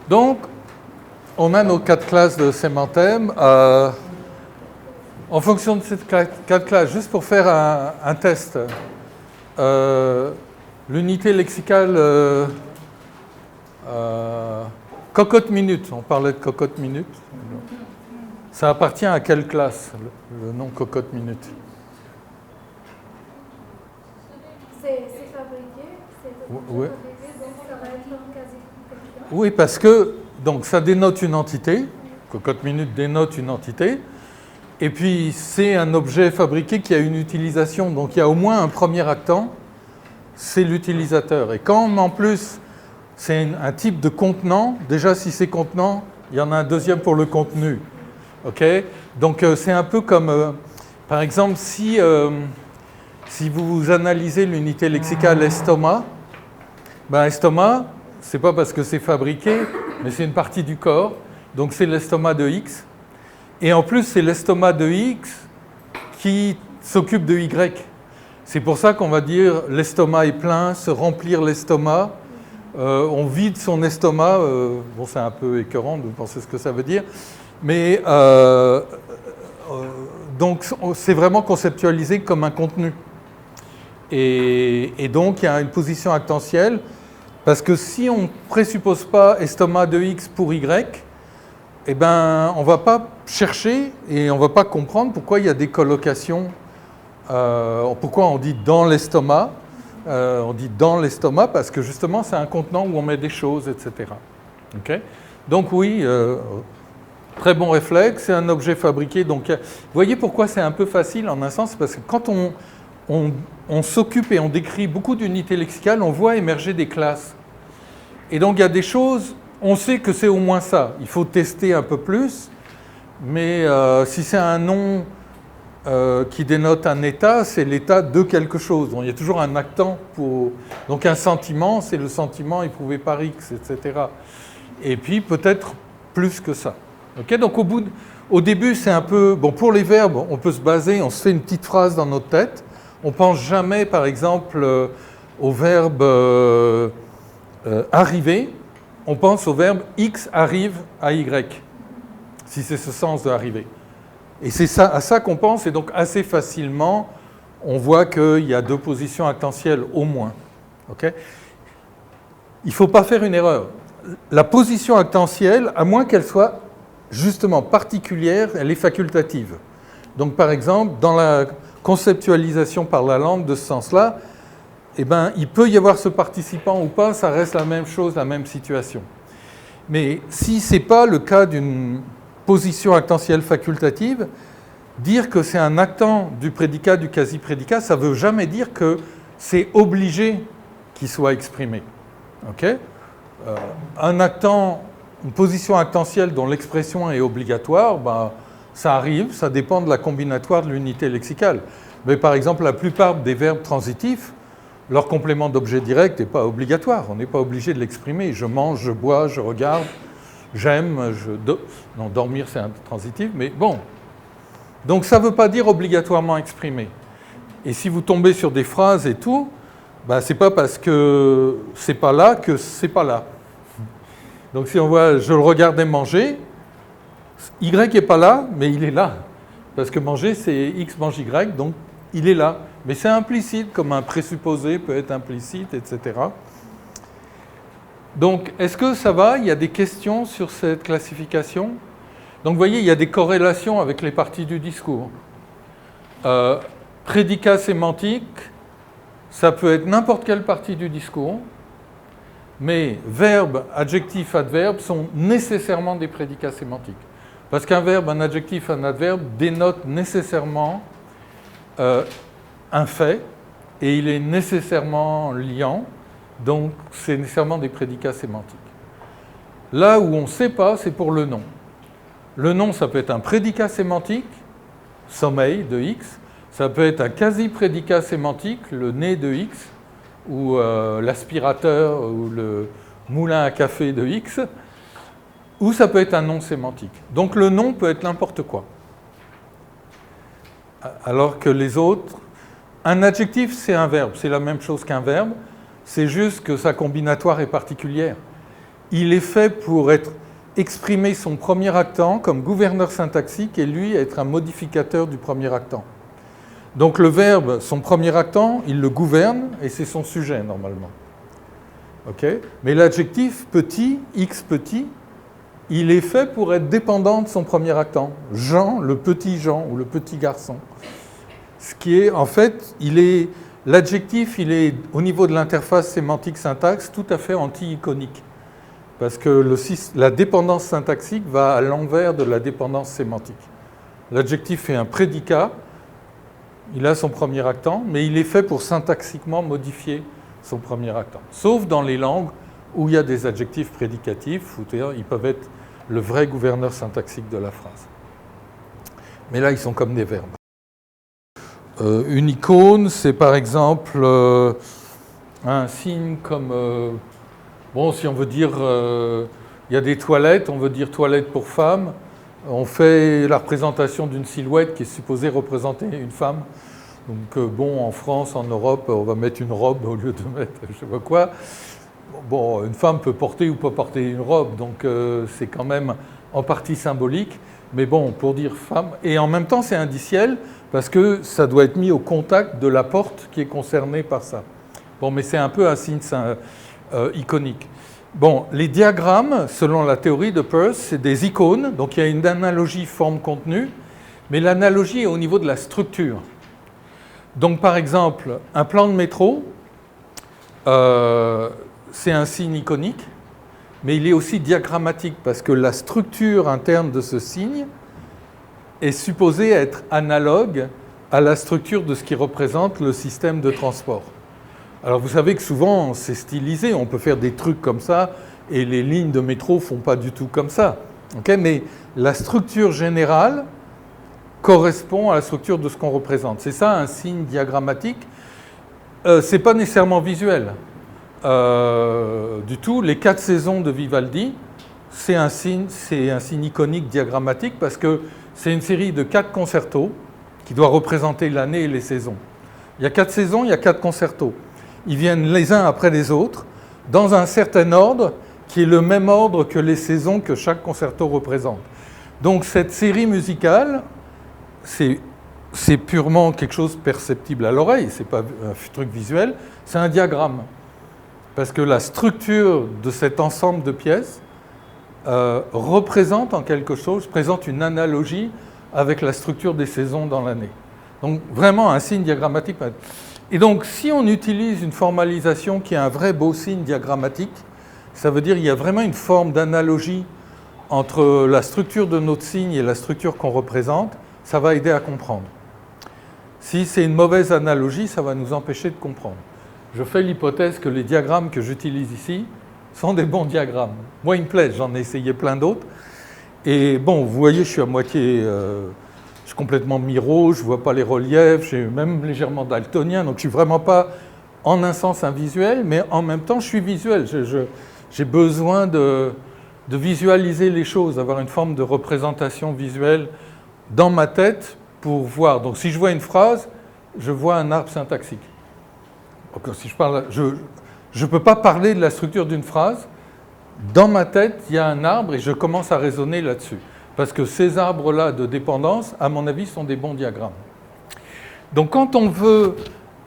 Donc, on a nos 4 classes de sémanthème. En fonction de ces 4 classes, juste pour faire un test, l'unité lexicale cocotte minute, on parlait de cocotte minute. Ça appartient à quelle classe, le nom cocotte minute? C'est fabriqué, c'est Oui. fabriqué, donc ça va être un quasi. Oui, parce que donc, ça dénote une entité, cocotte minute dénote une entité, et puis c'est un objet fabriqué qui a une utilisation, donc il y a au moins un premier actant, c'est l'utilisateur. Et quand en plus c'est un type de contenant, déjà si c'est contenant, il y en a un deuxième pour le contenu. Okay, donc c'est un peu comme, par exemple, si vous analysez l'unité lexicale estomac, ben estomac, c'est pas parce que c'est fabriqué, mais c'est une partie du corps, donc c'est l'estomac de X. Et en plus, c'est l'estomac de X qui s'occupe de Y. C'est pour ça qu'on va dire l'estomac est plein, se remplir l'estomac, on vide son estomac, bon c'est un peu écœurant de penser ce que ça veut dire, mais donc c'est vraiment conceptualisé comme un contenu. Et donc il y a une position actentielle, parce que si on ne présuppose pas estomac de X pour Y, eh ben, on ne va pas chercher et on ne va pas comprendre pourquoi il y a des collocations, pourquoi on dit dans l'estomac. On dit dans l'estomac parce que justement c'est un contenant où on met des choses, etc. Okay, donc oui, très bon réflexe, c'est un objet fabriqué. Donc, vous voyez pourquoi c'est un peu facile en un sens, parce que quand on s'occupe et on décrit beaucoup d'unités lexicales, on voit émerger des classes. Et donc il y a des choses, on sait que c'est au moins ça. Il faut tester un peu plus, mais si c'est un nom qui dénote un état, c'est l'état de quelque chose. Donc, il y a toujours un actant pour... Donc un sentiment, c'est le sentiment éprouvé par X, etc. Et puis peut-être plus que ça. Okay, donc au début, c'est un peu... Bon, pour les verbes, on peut se baser, on se fait une petite phrase dans notre tête. On ne pense jamais, par exemple, au verbe arriver. On pense au verbe X arrive à Y, si c'est ce sens de arriver. Et c'est ça, à ça qu'on pense, et donc assez facilement, on voit qu'il y a 2 positions actentielles au moins. Okay, il ne faut pas faire une erreur. La position actentielle, à moins qu'elle soit justement particulière, elle est facultative. Donc par exemple, dans la conceptualisation par la langue de ce sens-là, eh ben, il peut y avoir ce participant ou pas, ça reste la même chose, la même situation. Mais si ce n'est pas le cas d'une position actentielle facultative, dire que c'est un actant du prédicat, du quasi-prédicat, ça ne veut jamais dire que c'est obligé qu'il soit exprimé. Okay, un actant, une position actentielle dont l'expression est obligatoire, ben, ça arrive, ça dépend de la combinatoire de l'unité lexicale. Mais par exemple, la plupart des verbes transitifs, leur complément d'objet direct n'est pas obligatoire, on n'est pas obligé de l'exprimer. Je mange, je bois, je regarde, j'aime, non, dormir c'est intransitif, mais bon. Donc ça ne veut pas dire obligatoirement exprimé. Et si vous tombez sur des phrases et tout, ben, c'est pas parce que c'est pas là que c'est pas là. Donc si on voit je le regardais manger, Y n'est pas là, mais il est là. Parce que manger, c'est X mange Y, donc il est là. Mais c'est implicite, comme un présupposé peut être implicite, etc. Donc, est-ce que ça va? Il y a des questions sur cette classification? Donc, vous voyez, il y a des corrélations avec les parties du discours. Prédicat sémantique, ça peut être n'importe quelle partie du discours, mais verbe, adjectif, adverbe sont nécessairement des prédicats sémantiques. Parce qu'un verbe, un adjectif, un adverbe dénote nécessairement un fait, et il est nécessairement liant, donc c'est nécessairement des prédicats sémantiques. Là où on ne sait pas, c'est pour le nom. Le nom, ça peut être un prédicat sémantique, sommeil de X, ça peut être un quasi-prédicat sémantique, le nez de X, ou l'aspirateur, ou le moulin à café de X, ou ça peut être un nom sémantique. Donc le nom peut être n'importe quoi. Alors que les autres... Un adjectif, c'est un verbe, c'est la même chose qu'un verbe, c'est juste que sa combinatoire est particulière. il est fait pour exprimer son premier actant comme gouverneur syntaxique et lui être un modificateur du premier actant. Donc le verbe, son premier actant, il le gouverne et c'est son sujet normalement. Okay. Mais l'adjectif petit, X petit, il est fait pour être dépendant de son premier actant. Jean, le petit Jean ou le petit garçon. Ce qui est, en fait, l'adjectif, il est au niveau de l'interface sémantique-syntaxe tout à fait anti-iconique. Parce que la dépendance syntaxique va à l'envers de la dépendance sémantique. L'adjectif est un prédicat, il a son premier actant, mais il est fait pour syntaxiquement modifier son premier actant. Sauf dans les langues où il y a des adjectifs prédicatifs, où ils peuvent être le vrai gouverneur syntaxique de la phrase. Mais là, ils sont comme des verbes. Une icône, c'est par exemple un signe comme... bon, si on veut dire... il y a des toilettes, on veut dire toilette pour femme. On fait la représentation d'une silhouette qui est supposée représenter une femme. Donc bon, en France, en Europe, on va mettre une robe au lieu de mettre je sais pas quoi. Bon, une femme peut porter ou pas porter une robe, donc c'est quand même en partie symbolique. Mais bon, pour dire femme, et en même temps c'est indiciel, parce que ça doit être mis au contact de la porte qui est concernée par ça. Bon, mais c'est un peu un signe iconique. Bon, les diagrammes, selon la théorie de Peirce, c'est des icônes, donc il y a une analogie forme-contenu, mais l'analogie est au niveau de la structure. Donc par exemple, un plan de métro, c'est un signe iconique, mais il est aussi diagrammatique, parce que la structure interne de ce signe est supposée être analogue à la structure de ce qui représente le système de transport. Alors vous savez que souvent c'est stylisé, on peut faire des trucs comme ça, et les lignes de métro ne font pas du tout comme ça. Okay, mais la structure générale correspond à la structure de ce qu'on représente. C'est ça un signe diagrammatique. Ce n'est pas nécessairement visuel du tout. Les 4 saisons de Vivaldi, c'est un signe iconique diagrammatique parce que c'est une série de 4 concertos qui doit représenter l'année et les saisons. Il y a 4 saisons, il y a 4 concertos. Ils viennent les uns après les autres dans un certain ordre qui est le même ordre que les saisons que chaque concerto représente. Donc cette série musicale, c'est purement quelque chose perceptible à l'oreille, ce n'est pas un truc visuel, c'est un diagramme. Parce que la structure de cet ensemble de pièces représente en quelque chose, présente une analogie avec la structure des saisons dans l'année. Donc vraiment un signe diagrammatique. Et donc si on utilise une formalisation qui est un vrai beau signe diagrammatique, ça veut dire qu'il y a vraiment une forme d'analogie entre la structure de notre signe et la structure qu'on représente, ça va aider à comprendre. Si c'est une mauvaise analogie, ça va nous empêcher de comprendre. Je fais l'hypothèse que les diagrammes que j'utilise ici sont des bons diagrammes. Moi, ils me plaisent, j'en ai essayé plein d'autres. Et bon, vous voyez, je suis à moitié... je suis complètement miro, je ne vois pas les reliefs, je suis même légèrement daltonien, donc je ne suis vraiment pas en un sens un visuel, mais en même temps, je suis visuel. J'ai besoin de visualiser les choses, d'avoir une forme de représentation visuelle dans ma tête pour voir. Donc si je vois une phrase, je vois un arbre syntaxique. Donc, si je ne peux pas parler de la structure d'une phrase. Dans ma tête, il y a un arbre et je commence à raisonner là-dessus. Parce que ces arbres-là de dépendance, à mon avis, sont des bons diagrammes. Donc quand on veut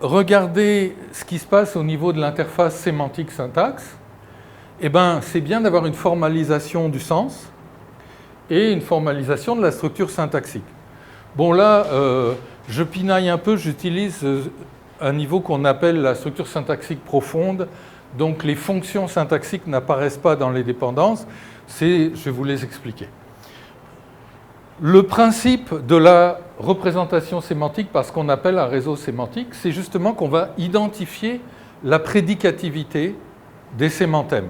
regarder ce qui se passe au niveau de l'interface sémantique-syntaxe, eh ben, c'est bien d'avoir une formalisation du sens et une formalisation de la structure syntaxique. Bon là, je pinaille un peu, j'utilise un niveau qu'on appelle la structure syntaxique profonde. Donc les fonctions syntaxiques n'apparaissent pas dans les dépendances. Je vais vous les expliquer. Le principe de la représentation sémantique par ce qu'on appelle un réseau sémantique, c'est justement qu'on va identifier la prédicativité des sémantèmes.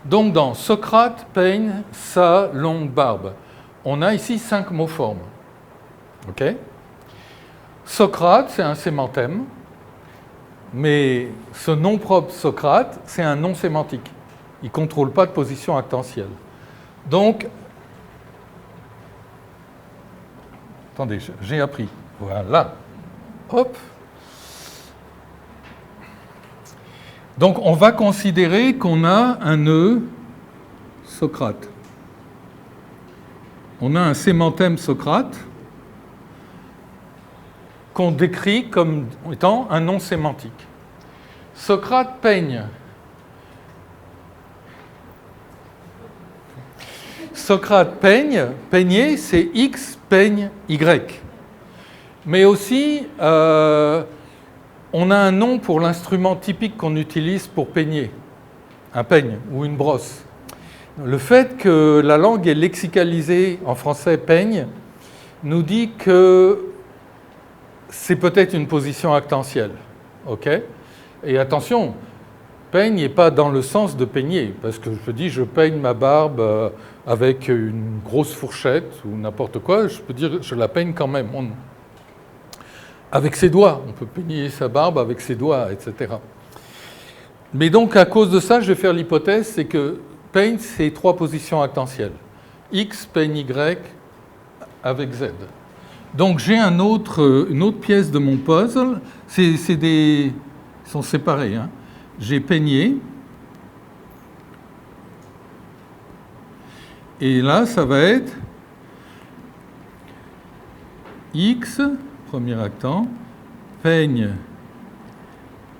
Donc dans Socrate peigne sa longue barbe, on a ici 5 mots-formes. Okay. Socrate, c'est un sémantème, mais ce nom propre Socrate, c'est un nom sémantique. Il ne contrôle pas de position actentielle. Donc, attendez, j'ai appris. Voilà. Hop. Donc, on va considérer qu'on a un nœud Socrate. On a un sémantème Socrate qu'on décrit comme étant un nom sémantique. Socrate peigne. Socrate peigne, peigner, c'est X peigne Y. Mais aussi, on a un nom pour l'instrument typique qu'on utilise pour peigner, un peigne ou une brosse. Le fait que la langue est lexicalisée en français peigne nous dit que c'est peut-être une position actentielle. Ok ? Et attention, peigne n'est pas dans le sens de peigner, parce que je dis je peigne ma barbe avec une grosse fourchette ou n'importe quoi, je peux dire je la peigne quand même. Avec ses doigts, on peut peigner sa barbe avec ses doigts, etc. Mais donc à cause de ça, je vais faire l'hypothèse, c'est que peigne, c'est 3 positions actentielles. X peigne Y avec Z. Donc j'ai une autre pièce de mon puzzle. Ils sont séparés. Hein. J'ai peigné. Et là, ça va être X, premier actant, peigne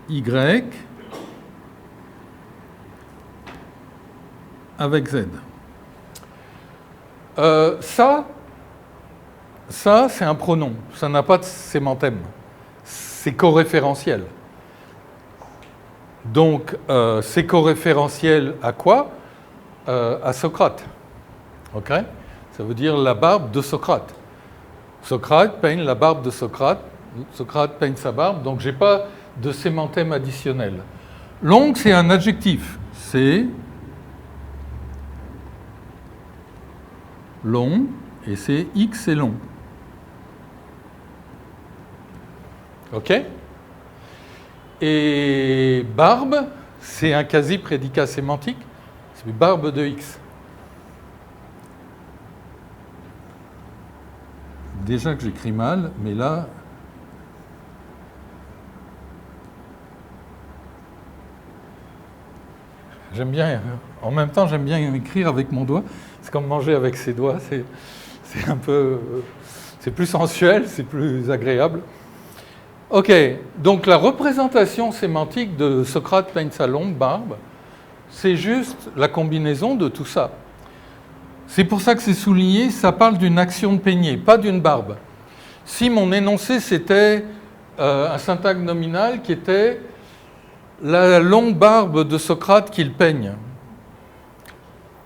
Y avec Z. Ça, c'est un pronom. Ça n'a pas de sémantème. C'est coréférentiel. Donc, c'est coréférentiel à quoi ? À Socrate. Ok ? Ça veut dire la barbe de Socrate. Socrate peigne la barbe de Socrate. Socrate peigne sa barbe. Donc, je n'ai pas de sémantème additionnel. Long, c'est un adjectif. C'est long, et c'est X est long. OK ? Et barbe, c'est un quasi-prédicat sémantique. C'est barbe de X. Déjà que j'écris mal, mais là... J'aime bien, en même temps, j'aime bien écrire avec mon doigt. C'est comme manger avec ses doigts. C'est un peu... C'est plus sensuel, c'est plus agréable. Ok, donc la représentation sémantique de Socrate peigne sa longue barbe, c'est juste la combinaison de tout ça. C'est pour ça que c'est souligné, ça parle d'une action de peigner, pas d'une barbe. Si mon énoncé, c'était un syntagme nominal qui était la longue barbe de Socrate qu'il peigne,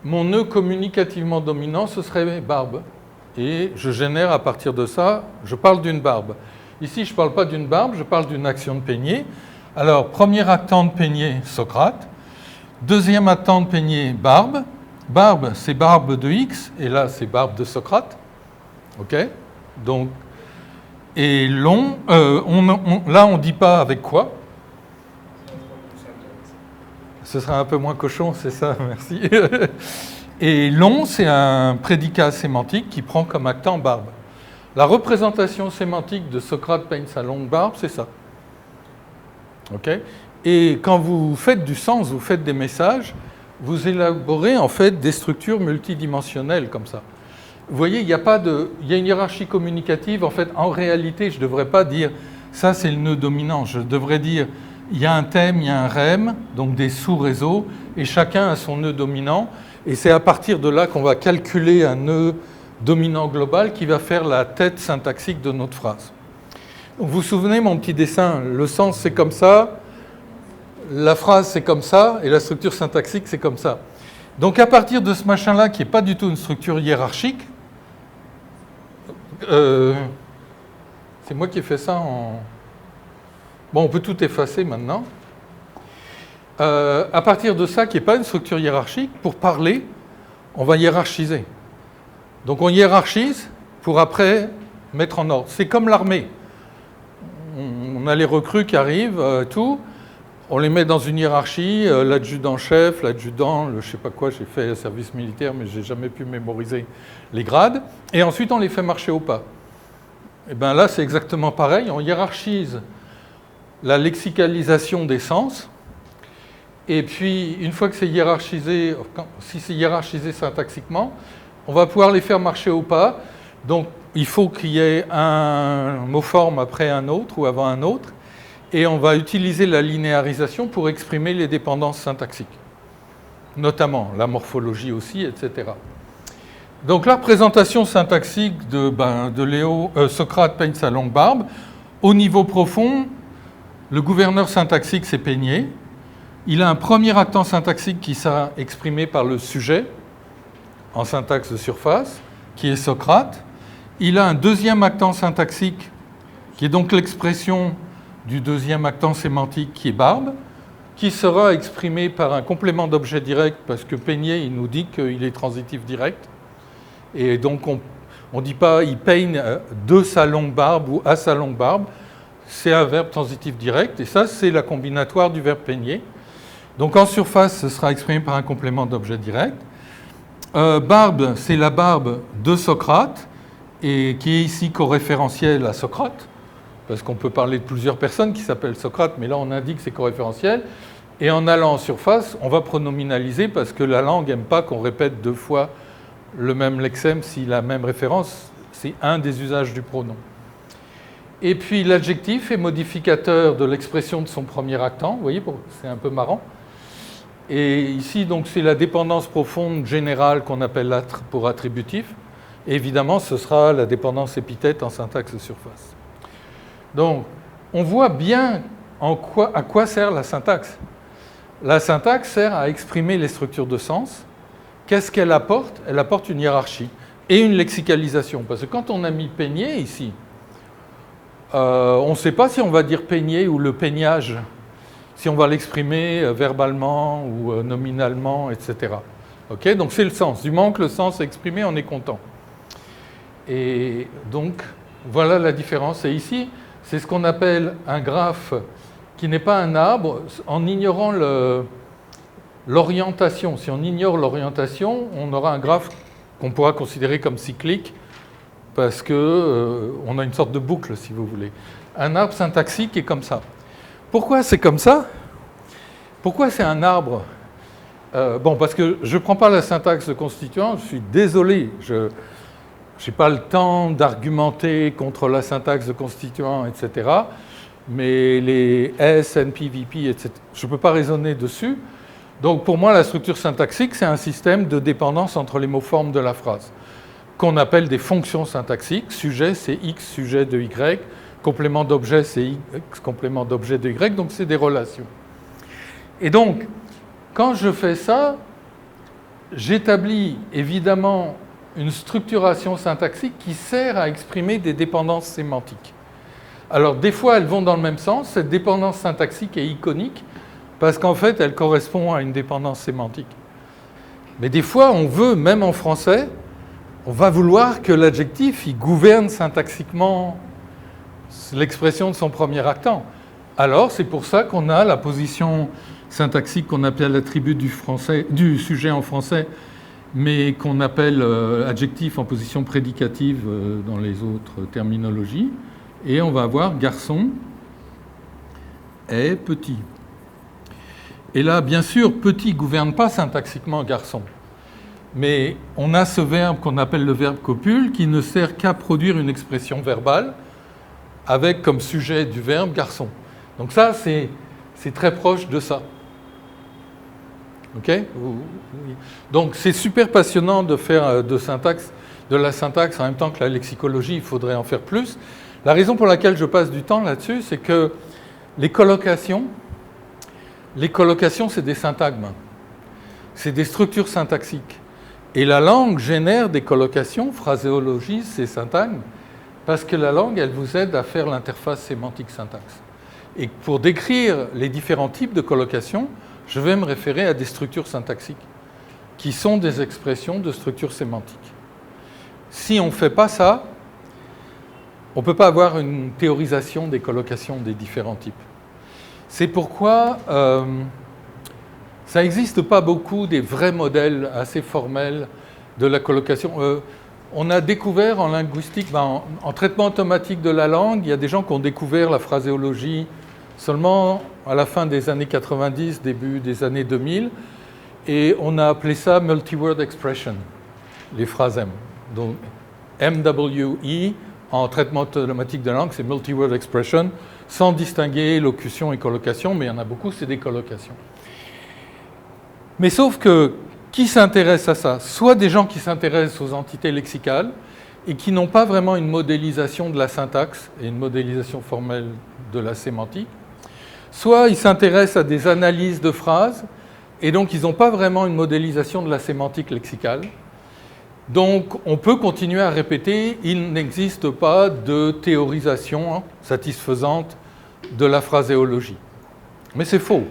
mon nœud communicativement dominant, ce serait barbe. Et je génère à partir de ça, je parle d'une barbe. Ici, je ne parle pas d'une barbe, je parle d'une action de peigner. Alors, premier actant de peigner, Socrate. Deuxième actant de peigner, barbe. Barbe, c'est barbe de X, et là, c'est barbe de Socrate. OK ? Donc, et long, là, on ne dit pas avec quoi. Ce sera un peu moins cochon, c'est ça, merci. Et long, c'est un prédicat sémantique qui prend comme actant barbe. La représentation sémantique de Socrate peigne sa longue barbe, c'est ça. OK ? Et quand vous faites du sens, vous faites des messages, vous élaborez en fait des structures multidimensionnelles comme ça. Vous voyez, il y a une hiérarchie communicative. En fait, en réalité, je ne devrais pas dire ça, c'est le nœud dominant. Je devrais dire il y a un thème, il y a un rème, donc des sous-réseaux, et chacun a son nœud dominant. Et c'est à partir de là qu'on va calculer un nœud dominant global qui va faire la tête syntaxique de notre phrase. Donc, vous vous souvenez, mon petit dessin, le sens c'est comme ça, la phrase c'est comme ça, et la structure syntaxique c'est comme ça. Donc à partir de ce machin-là, qui n'est pas du tout une structure hiérarchique, c'est moi qui ai fait ça en... Bon, on peut tout effacer maintenant. À partir de ça, qui n'est pas une structure hiérarchique, pour parler, on va hiérarchiser. Donc on hiérarchise pour après mettre en ordre. C'est comme l'armée. On a les recrues qui arrivent, tout. On les met dans une hiérarchie, l'adjudant-chef, l'adjudant, je ne sais pas quoi, j'ai fait service militaire, mais je n'ai jamais pu mémoriser les grades. Et ensuite, on les fait marcher au pas. Et bien là, c'est exactement pareil. On hiérarchise la lexicalisation des sens. Et puis, une fois que c'est hiérarchisé, si c'est hiérarchisé syntaxiquement, on va pouvoir les faire marcher au pas. Donc, il faut qu'il y ait un mot-forme après un autre ou avant un autre. Et on va utiliser la linéarisation pour exprimer les dépendances syntaxiques, notamment la morphologie aussi, etc. Donc, la représentation syntaxique de Socrate peigne sa longue barbe. Au niveau profond, le gouverneur syntaxique, c'est peigné. Il a un premier actant syntaxique qui sera exprimé par le sujet, en syntaxe de surface, qui est Socrate. Il a un deuxième actant syntaxique, qui est donc l'expression du deuxième actant sémantique, qui est Barbe, qui sera exprimé par un complément d'objet direct, parce que Peigné, il nous dit qu'il est transitif direct. Et donc, on ne dit pas « il peigne de sa longue barbe » ou « à sa longue barbe ». C'est un verbe transitif direct, et ça, c'est la combinatoire du verbe peigner. Donc, en surface, ce sera exprimé par un complément d'objet direct. Barbe, c'est la barbe de Socrate, et qui est ici coréférentielle à Socrate, parce qu'on peut parler de plusieurs personnes qui s'appellent Socrate, mais là, on indique que c'est coréférentiel. Et en allant en surface, on va pronominaliser, parce que la langue n'aime pas qu'on répète deux fois le même lexème si la même référence, c'est un des usages du pronom. Et puis l'adjectif est modificateur de l'expression de son premier actant, vous voyez, c'est un peu marrant. Et ici, donc, c'est la dépendance profonde générale qu'on appelle pour attributif. Et évidemment, ce sera la dépendance épithète en syntaxe de surface. Donc, on voit bien à quoi sert la syntaxe. La syntaxe sert à exprimer les structures de sens. Qu'est-ce qu'elle apporte? Elle apporte une hiérarchie et une lexicalisation. Parce que quand on a mis peigné ici, on ne sait pas si on va dire peigner ou le peignage, si on va l'exprimer verbalement ou nominalement, etc. Okay, donc c'est le sens. Du moment que le sens est exprimé, on est content. Et donc, voilà la différence. Et ici, c'est ce qu'on appelle un graphe qui n'est pas un arbre, en ignorant l'orientation. Si on ignore l'orientation, on aura un graphe qu'on pourra considérer comme cyclique, parce qu'on a une sorte de boucle, si vous voulez. Un arbre syntaxique est comme ça. Pourquoi c'est comme ça? Pourquoi c'est un arbre? Parce que je ne prends pas la syntaxe de constituant, je suis désolé, je n'ai pas le temps d'argumenter contre la syntaxe de constituant, etc. Mais les S, NP, VP, etc., je ne peux pas raisonner dessus. Donc pour moi, la structure syntaxique, c'est un système de dépendance entre les mots-formes de la phrase, qu'on appelle des fonctions syntaxiques. Sujet, c'est X, sujet de Y. Complément d'objet, c'est X, complément d'objet de Y. Donc c'est des relations. Et donc, quand je fais ça, j'établis évidemment une structuration syntaxique qui sert à exprimer des dépendances sémantiques. Alors des fois, elles vont dans le même sens. Cette dépendance syntaxique est iconique parce qu'en fait, elle correspond à une dépendance sémantique. Mais des fois, on veut, même en français, on va vouloir que l'adjectif, il gouverne syntaxiquement l'expression de son premier actant. Alors, c'est pour ça qu'on a la position syntaxique qu'on appelle l'attribut du sujet en français, mais qu'on appelle adjectif en position prédicative dans les autres terminologies. Et on va avoir garçon est petit. Et là, bien sûr, petit ne gouverne pas syntaxiquement garçon. Mais on a ce verbe qu'on appelle le verbe copule qui ne sert qu'à produire une expression verbale avec comme sujet du verbe garçon. Donc ça, c'est très proche de ça. OK ? Donc c'est super passionnant de faire de la syntaxe en même temps que la lexicologie, il faudrait en faire plus. La raison pour laquelle je passe du temps là-dessus, c'est que les collocations, c'est des syntagmes. C'est des structures syntaxiques. Et la langue génère des collocations, phraséologie, c'est syntagmes, parce que la langue, elle vous aide à faire l'interface sémantique-syntaxe. Et pour décrire les différents types de collocations, je vais me référer à des structures syntaxiques, qui sont des expressions de structures sémantiques. Si on ne fait pas ça, on ne peut pas avoir une théorisation des collocations des différents types. C'est pourquoi ça n'existe pas beaucoup des vrais modèles assez formels de la collocation. On a découvert en linguistique, en traitement automatique de la langue, il y a des gens qui ont découvert la phraséologie seulement à la fin des années 90, début des années 2000, et on a appelé ça multi-word expression, les phrases M. Donc MWE, en traitement automatique de langue, c'est multi-word expression, sans distinguer locution et colocation, mais il y en a beaucoup, c'est des colocations. Mais sauf que, qui s'intéresse à ça? Soit des gens qui s'intéressent aux entités lexicales et qui n'ont pas vraiment une modélisation de la syntaxe et une modélisation formelle de la sémantique, soit ils s'intéressent à des analyses de phrases et donc ils n'ont pas vraiment une modélisation de la sémantique lexicale. Donc on peut continuer à répéter, il n'existe pas de théorisation satisfaisante de la phraséologie. Mais c'est faux.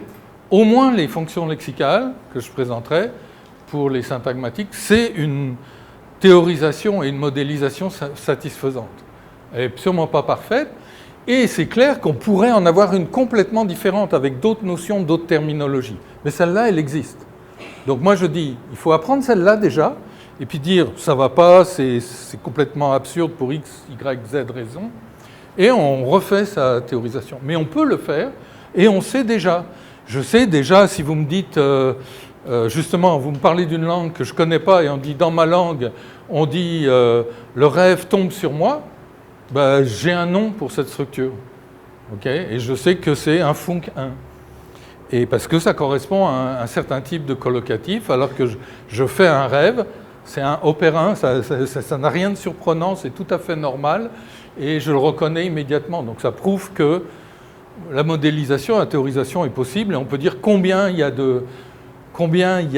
Au moins les fonctions lexicales que je présenterai pour les syntagmatiques, c'est une théorisation et une modélisation satisfaisante. Elle n'est sûrement pas parfaite, et c'est clair qu'on pourrait en avoir une complètement différente avec d'autres notions, d'autres terminologies. Mais celle-là, elle existe. Donc moi je dis, il faut apprendre celle-là déjà, et puis dire, ça ne va pas, c'est complètement absurde pour X, Y, Z raisons, et on refait sa théorisation. Mais on peut le faire, et on sait déjà. Je sais déjà, si vous me dites, justement, vous me parlez d'une langue que je ne connais pas, et on dit, dans ma langue, on dit, le rêve tombe sur moi, ben, j'ai un nom pour cette structure. Okay, et je sais que c'est un func 1. Et parce que ça correspond à un certain type de collocatif, alors que je fais un rêve, c'est un opérin, ça n'a rien de surprenant, c'est tout à fait normal, et je le reconnais immédiatement. Donc ça prouve que la modélisation, la théorisation est possible, et on peut dire combien il y a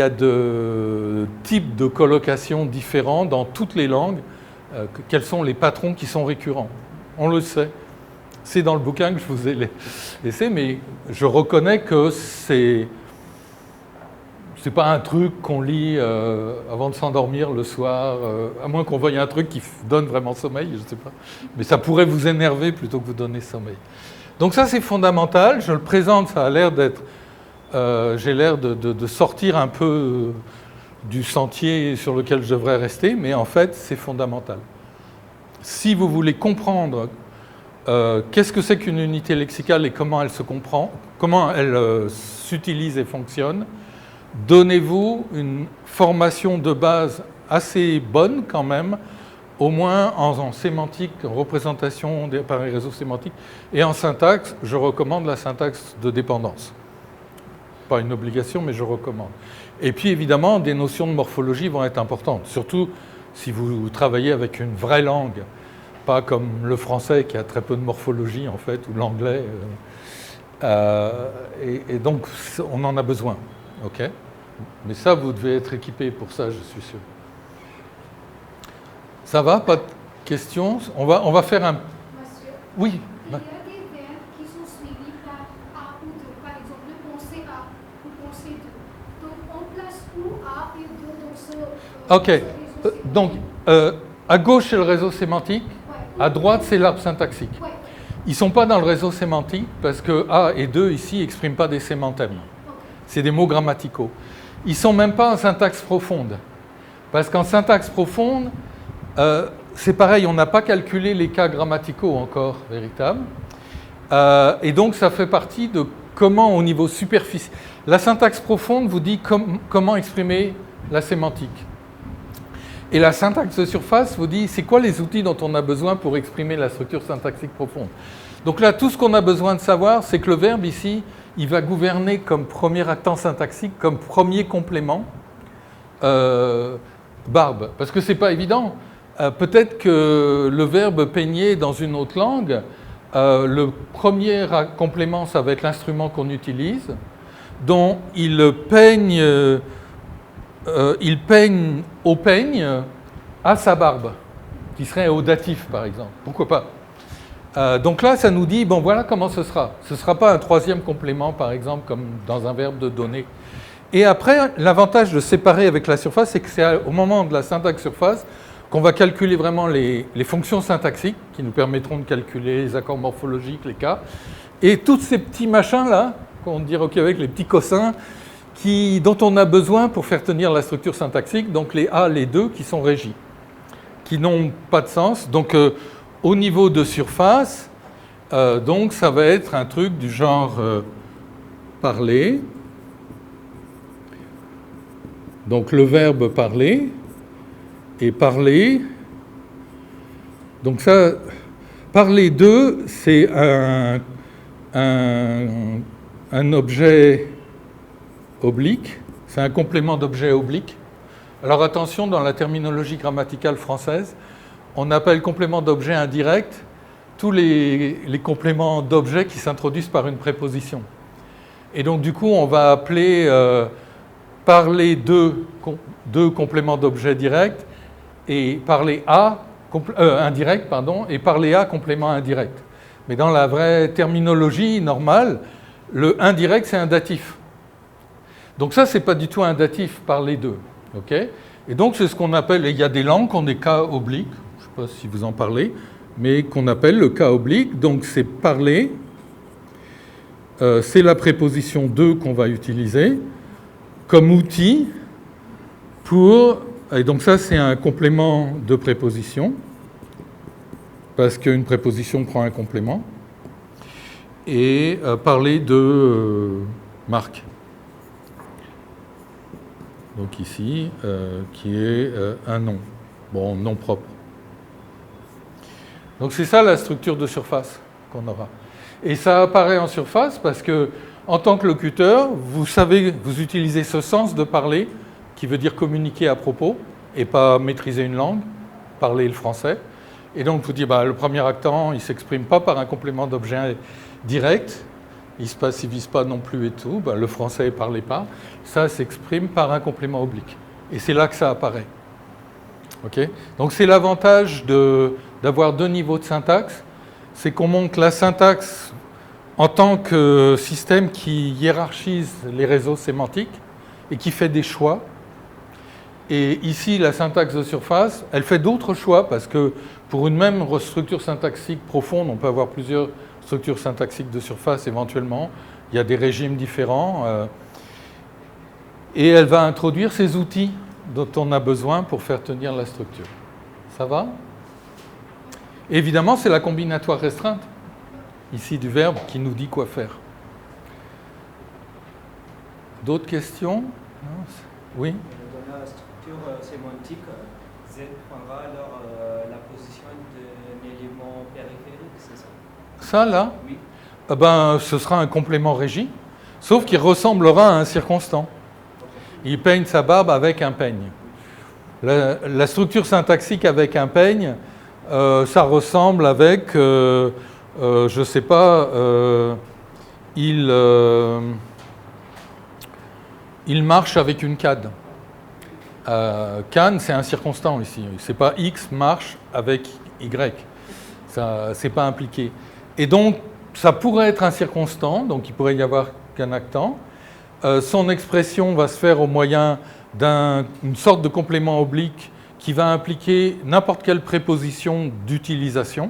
de types de collocations différents dans toutes les langues, quels sont les patrons qui sont récurrents. On le sait. C'est dans le bouquin que je vous ai laissé, mais je reconnais que c'est pas un truc qu'on lit avant de s'endormir le soir, à moins qu'on veuille un truc qui donne vraiment sommeil, je ne sais pas. Mais ça pourrait vous énerver plutôt que vous donner sommeil. Donc ça, c'est fondamental. Je le présente, ça a l'air d'être... j'ai l'air de sortir un peu du sentier sur lequel je devrais rester, mais en fait, c'est fondamental. Si vous voulez comprendre qu'est-ce que c'est qu'une unité lexicale et comment elle se comprend, comment elle s'utilise et fonctionne, donnez-vous une formation de base assez bonne quand même, au moins en sémantique, en représentation des appareils réseaux sémantiques, et en syntaxe, je recommande la syntaxe de dépendance. Pas une obligation, mais je recommande. Et puis évidemment, des notions de morphologie vont être importantes, surtout si vous travaillez avec une vraie langue, pas comme le français qui a très peu de morphologie en fait, ou l'anglais. Et donc, on en a besoin. Okay, mais ça, vous devez être équipé pour ça, je suis sûr. Ça va? Pas de questions? On va faire un... Monsieur, Oui. il y a des verbes qui sont suivis par A ou 2. Par exemple, penser A ou penser 2. Donc, on place où A et 2 dans ce... Ok. Donc, à gauche, c'est le réseau sémantique. Ouais. À droite, c'est l'arbre syntaxique. Ouais. Ils ne sont pas dans le réseau sémantique parce que A et 2, ici, n'expriment pas des sémantèmes. Okay. C'est des mots grammaticaux. Ils ne sont même pas en syntaxe profonde. Parce qu'en syntaxe profonde, c'est pareil, on n'a pas calculé les cas grammaticaux encore véritables. Et donc, ça fait partie de comment, au niveau superficiel... La syntaxe profonde vous dit comment exprimer la sémantique. Et la syntaxe de surface vous dit c'est quoi les outils dont on a besoin pour exprimer la structure syntaxique profonde. Donc là, tout ce qu'on a besoin de savoir, c'est que le verbe ici, il va gouverner comme premier actant syntaxique, comme premier complément, barbe. Parce que ce n'est pas évident. Peut-être que le verbe peigner dans une autre langue, le premier complément, ça va être l'instrument qu'on utilise, dont il peigne au peigne à sa barbe, qui serait au datif par exemple. Pourquoi pas? Donc là, ça nous dit, bon voilà comment ce sera. Ce ne sera pas un troisième complément par exemple, comme dans un verbe de donner. Et après, l'avantage de séparer avec la surface, c'est que c'est au moment de la syntaxe surface qu'on va calculer vraiment les fonctions syntaxiques qui nous permettront de calculer les accords morphologiques, les cas, et tous ces petits machins-là, qu'on dirait avec les petits cossins, dont on a besoin pour faire tenir la structure syntaxique, donc les A, les 2 qui sont régis, qui n'ont pas de sens. Donc au niveau de surface, donc ça va être un truc du genre parler. Donc le verbe parler et parler. Donc ça, parler de, c'est un objet oblique, c'est un complément d'objet oblique. Alors attention, dans la terminologie grammaticale française, on appelle complément d'objet indirect tous les compléments d'objet qui s'introduisent par une préposition. Et donc du coup, on va appeler parler de complément d'objet direct et parler à indirect, pardon, et parler à complément indirect. Mais dans la vraie terminologie normale, le indirect, c'est un datif. Donc ça, c'est pas du tout un datif, parler de. Okay, et donc, c'est ce qu'on appelle, et il y a des langues qui ont des cas obliques, je ne sais pas si vous en parlez, mais qu'on appelle le cas oblique. Donc, c'est parler, c'est la préposition de qu'on va utiliser comme outil pour... Et donc ça, c'est un complément de préposition, parce qu'une préposition prend un complément. Et parler de Marc. Donc ici, qui est un nom. Bon, nom propre. Donc c'est ça la structure de surface qu'on aura. Et ça apparaît en surface parce que, en tant que locuteur, vous savez, vous utilisez ce sens de parler, qui veut dire communiquer à propos, et pas maîtriser une langue, parler le français. Et donc vous dites, le premier accent, il ne s'exprime pas par un complément d'objet direct, il ne se passivise pas non plus et tout, le français ne parlait pas, ça s'exprime par un complément oblique. Et c'est là que ça apparaît. Okay, donc c'est l'avantage d'avoir deux niveaux de syntaxe, c'est qu'on montre la syntaxe en tant que système qui hiérarchise les réseaux sémantiques et qui fait des choix. Et ici, la syntaxe de surface, elle fait d'autres choix parce que pour une même structure syntaxique profonde, on peut avoir plusieurs structures syntaxiques de surface éventuellement. Il y a des régimes différents. Et elle va introduire ces outils dont on a besoin pour faire tenir la structure. Ça va ? Évidemment, c'est la combinatoire restreinte, ici du verbe, qui nous dit quoi faire. D'autres questions ? Oui ? Dans la structure sémantique, Z prendra alors la position d'un élément périphérique, c'est ça ? Ça, là ? Oui. Ce sera un complément régi, sauf qu'il ressemblera à un circonstant. Il peigne sa barbe avec un peigne. La structure syntaxique avec un peigne, ça ressemble avec, je ne sais pas, il marche avec une canne. Canne, c'est un circonstant ici. C'est pas X marche avec Y. Ça, c'est pas impliqué. Et donc, ça pourrait être un circonstant, donc il pourrait y avoir qu'un actant. Son expression va se faire au moyen d'une sorte de complément oblique qui va impliquer n'importe quelle préposition d'utilisation.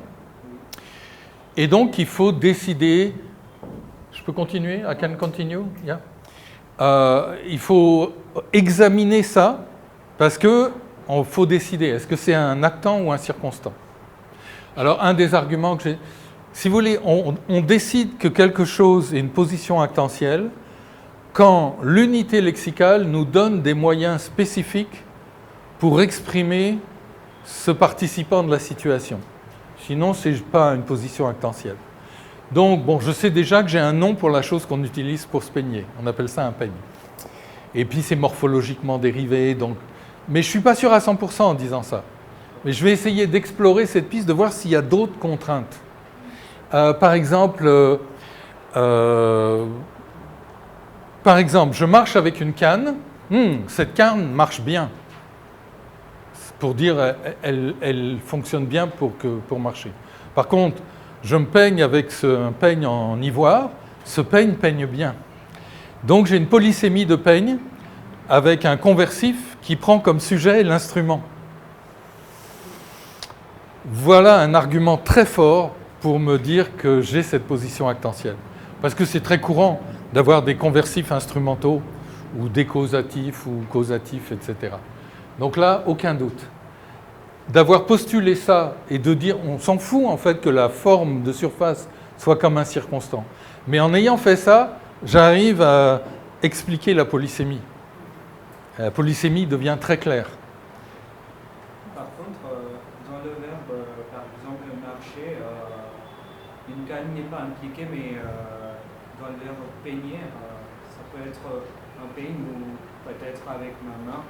Et donc, il faut décider... Je peux continuer? I can continue? Yeah. Il faut examiner ça parce qu'il faut décider. Est-ce que c'est un actant ou un circonstant? Alors, un des arguments que j'ai... Si vous voulez, on décide que quelque chose est une position actentielle quand l'unité lexicale nous donne des moyens spécifiques pour exprimer ce participant de la situation. Sinon, ce n'est pas une position actentielle. Donc, bon, je sais déjà que j'ai un nom pour la chose qu'on utilise pour se peigner. On appelle ça un peigne. Et puis, c'est morphologiquement dérivé. Donc... Mais je ne suis pas sûr à 100% en disant ça. Mais je vais essayer d'explorer cette piste, de voir s'il y a d'autres contraintes. Par exemple, je marche avec une canne. Cette canne marche bien. Pour dire, elle fonctionne bien pour marcher. Par contre, je me peigne avec un peigne en ivoire. Ce peigne bien. Donc, j'ai une polysémie de peigne avec un conversif qui prend comme sujet l'instrument. Voilà un argument très fort pour me dire que j'ai cette position actentielle. Parce que c'est très courant d'avoir des conversifs instrumentaux ou des causatifs ou causatifs, etc. Donc là, aucun doute. D'avoir postulé ça et de dire, on s'en fout en fait que la forme de surface soit comme un circonstant. Mais en ayant fait ça, j'arrive à expliquer la polysémie. La polysémie devient très claire. Par contre, dans le verbe, par exemple, marcher, une canne n'est pas impliquée, mais dans le verbe peigner, ça peut être un peigne ou peut-être avec ma main.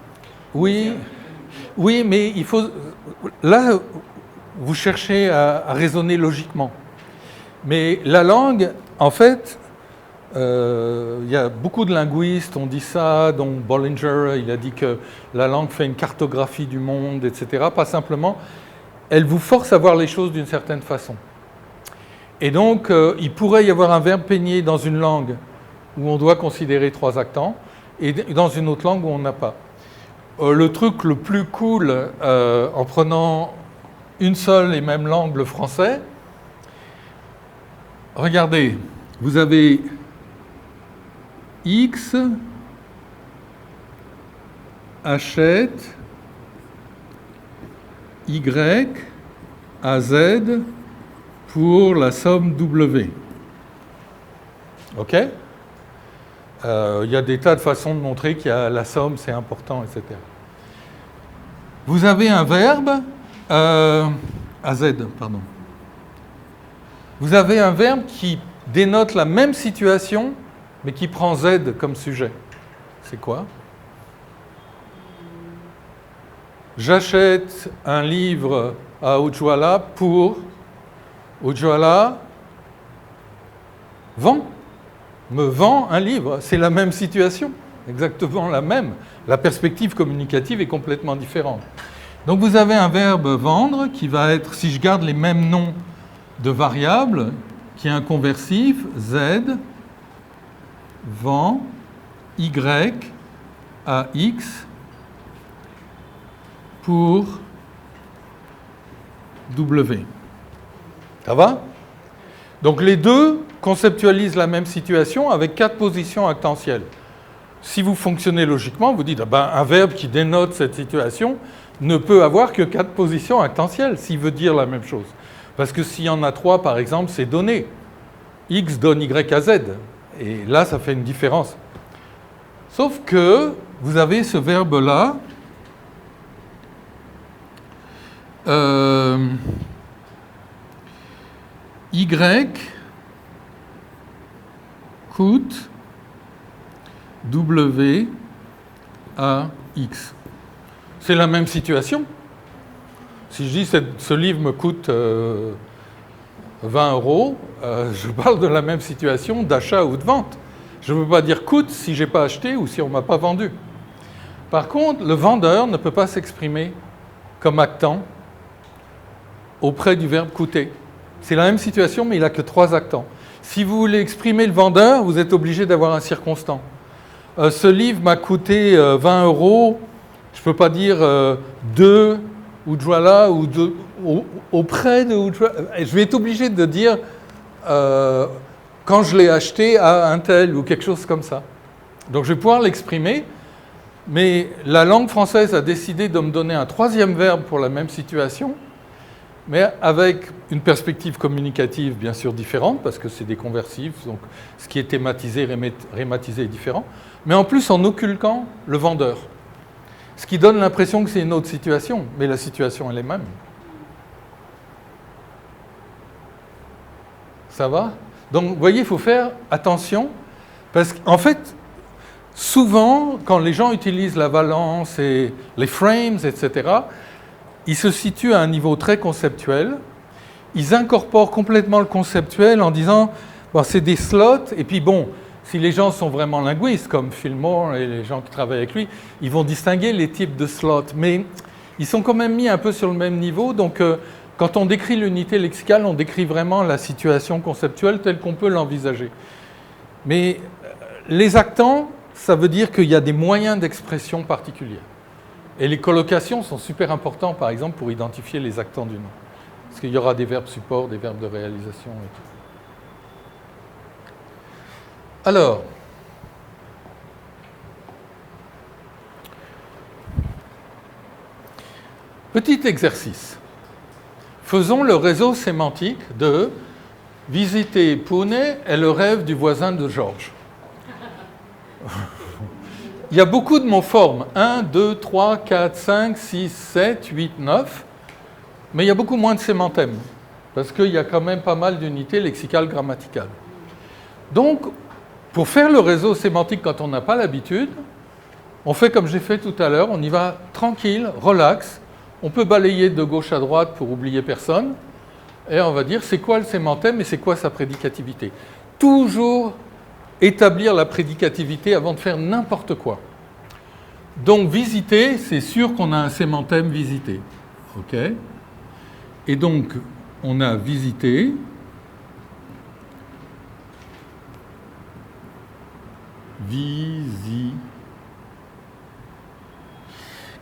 Oui, oui, mais il faut. Là, vous cherchez à raisonner logiquement. Mais la langue, en fait, il y a beaucoup de linguistes ont dit ça, dont Bollinger, il a dit que la langue fait une cartographie du monde, etc. Pas simplement, elle vous force à voir les choses d'une certaine façon. Et donc, il pourrait y avoir un verbe peigner dans une langue où on doit considérer 3 accents, et dans une autre langue où on n'a pas. Le truc le plus cool, en prenant une seule et même langue, le français, regardez, vous avez X achète Y à Z pour la somme W. OK ? Il y a des tas de façons de montrer qu'il y a la somme, c'est important, etc. Vous avez un verbe, à Z, pardon. Vous avez un verbe qui dénote la même situation, mais qui prend Z comme sujet. C'est quoi ? J'achète un livre à Ujjwala pour Ujjwala me vend un livre. C'est la même situation, exactement la même. La perspective communicative est complètement différente. Donc vous avez un verbe vendre qui va être, si je garde les mêmes noms de variables, qui est un conversif, Z, vend, Y à X pour W. Ça va ? Donc les deux conceptualisent la même situation avec 4 positions actentielles. Si vous fonctionnez logiquement, vous dites un verbe qui dénote cette situation ne peut avoir que 4 positions actentielles s'il veut dire la même chose. Parce que s'il y en a 3, par exemple, c'est donné. X donne Y à Z. Et là, ça fait une différence. Sauf que vous avez ce verbe-là. Y coûte W à X. C'est la même situation. Si je dis ce livre me coûte 20 €, je parle de la même situation d'achat ou de vente. Je ne peux pas dire coûte si je n'ai pas acheté ou si on ne m'a pas vendu. Par contre, le vendeur ne peut pas s'exprimer comme actant auprès du verbe coûter. C'est la même situation, mais il n'a que 3 actants. Si vous voulez exprimer le vendeur, vous êtes obligé d'avoir un circonstant. Ce livre m'a coûté 20 €, je ne peux pas dire de Ujjwala ou auprès de Ujjwala. Je vais être obligé de dire quand je l'ai acheté à un tel ou quelque chose comme ça. Donc je vais pouvoir l'exprimer, mais la langue française a décidé de me donner un 3e verbe pour la même situation, mais avec une perspective communicative bien sûr différente, parce que c'est des conversifs, donc ce qui est thématisé, rématisé est différent, mais en plus en occultant le vendeur. Ce qui donne l'impression que c'est une autre situation, mais la situation elle est même. Ça va ? Donc vous voyez, il faut faire attention, parce qu'en fait, souvent, quand les gens utilisent la valence et les frames, etc., ils se situent à un niveau très conceptuel. Ils incorporent complètement le conceptuel en disant bon, c'est des slots, et puis bon, si les gens sont vraiment linguistes, comme Phil Moore et les gens qui travaillent avec lui, ils vont distinguer les types de slots, mais ils sont quand même mis un peu sur le même niveau, donc quand on décrit l'unité lexicale, on décrit vraiment la situation conceptuelle telle qu'on peut l'envisager. Mais les actants, ça veut dire qu'il y a des moyens d'expression particuliers. Et les collocations sont super importants, par exemple, pour identifier les actants du nom. Parce qu'il y aura des verbes support, des verbes de réalisation et tout. Alors, petit exercice. Faisons le réseau sémantique de visiter Pune est le rêve du voisin de Georges. il y a beaucoup de mots-formes. 1, 2, 3, 4, 5, 6, 7, 8, 9. Mais il y a beaucoup moins de sémantèmes. Parce qu'il y a quand même pas mal d'unités lexicales, grammaticales. Donc, pour faire le réseau sémantique quand on n'a pas l'habitude, on fait comme j'ai fait tout à l'heure, on y va tranquille, relax. On peut balayer de gauche à droite pour oublier personne. Et on va dire c'est quoi le sémantème et c'est quoi sa prédicativité. Toujours établir la prédicativité avant de faire n'importe quoi. Donc visiter, c'est sûr qu'on a un sémantème visiter. OK ? Et donc, on a visité.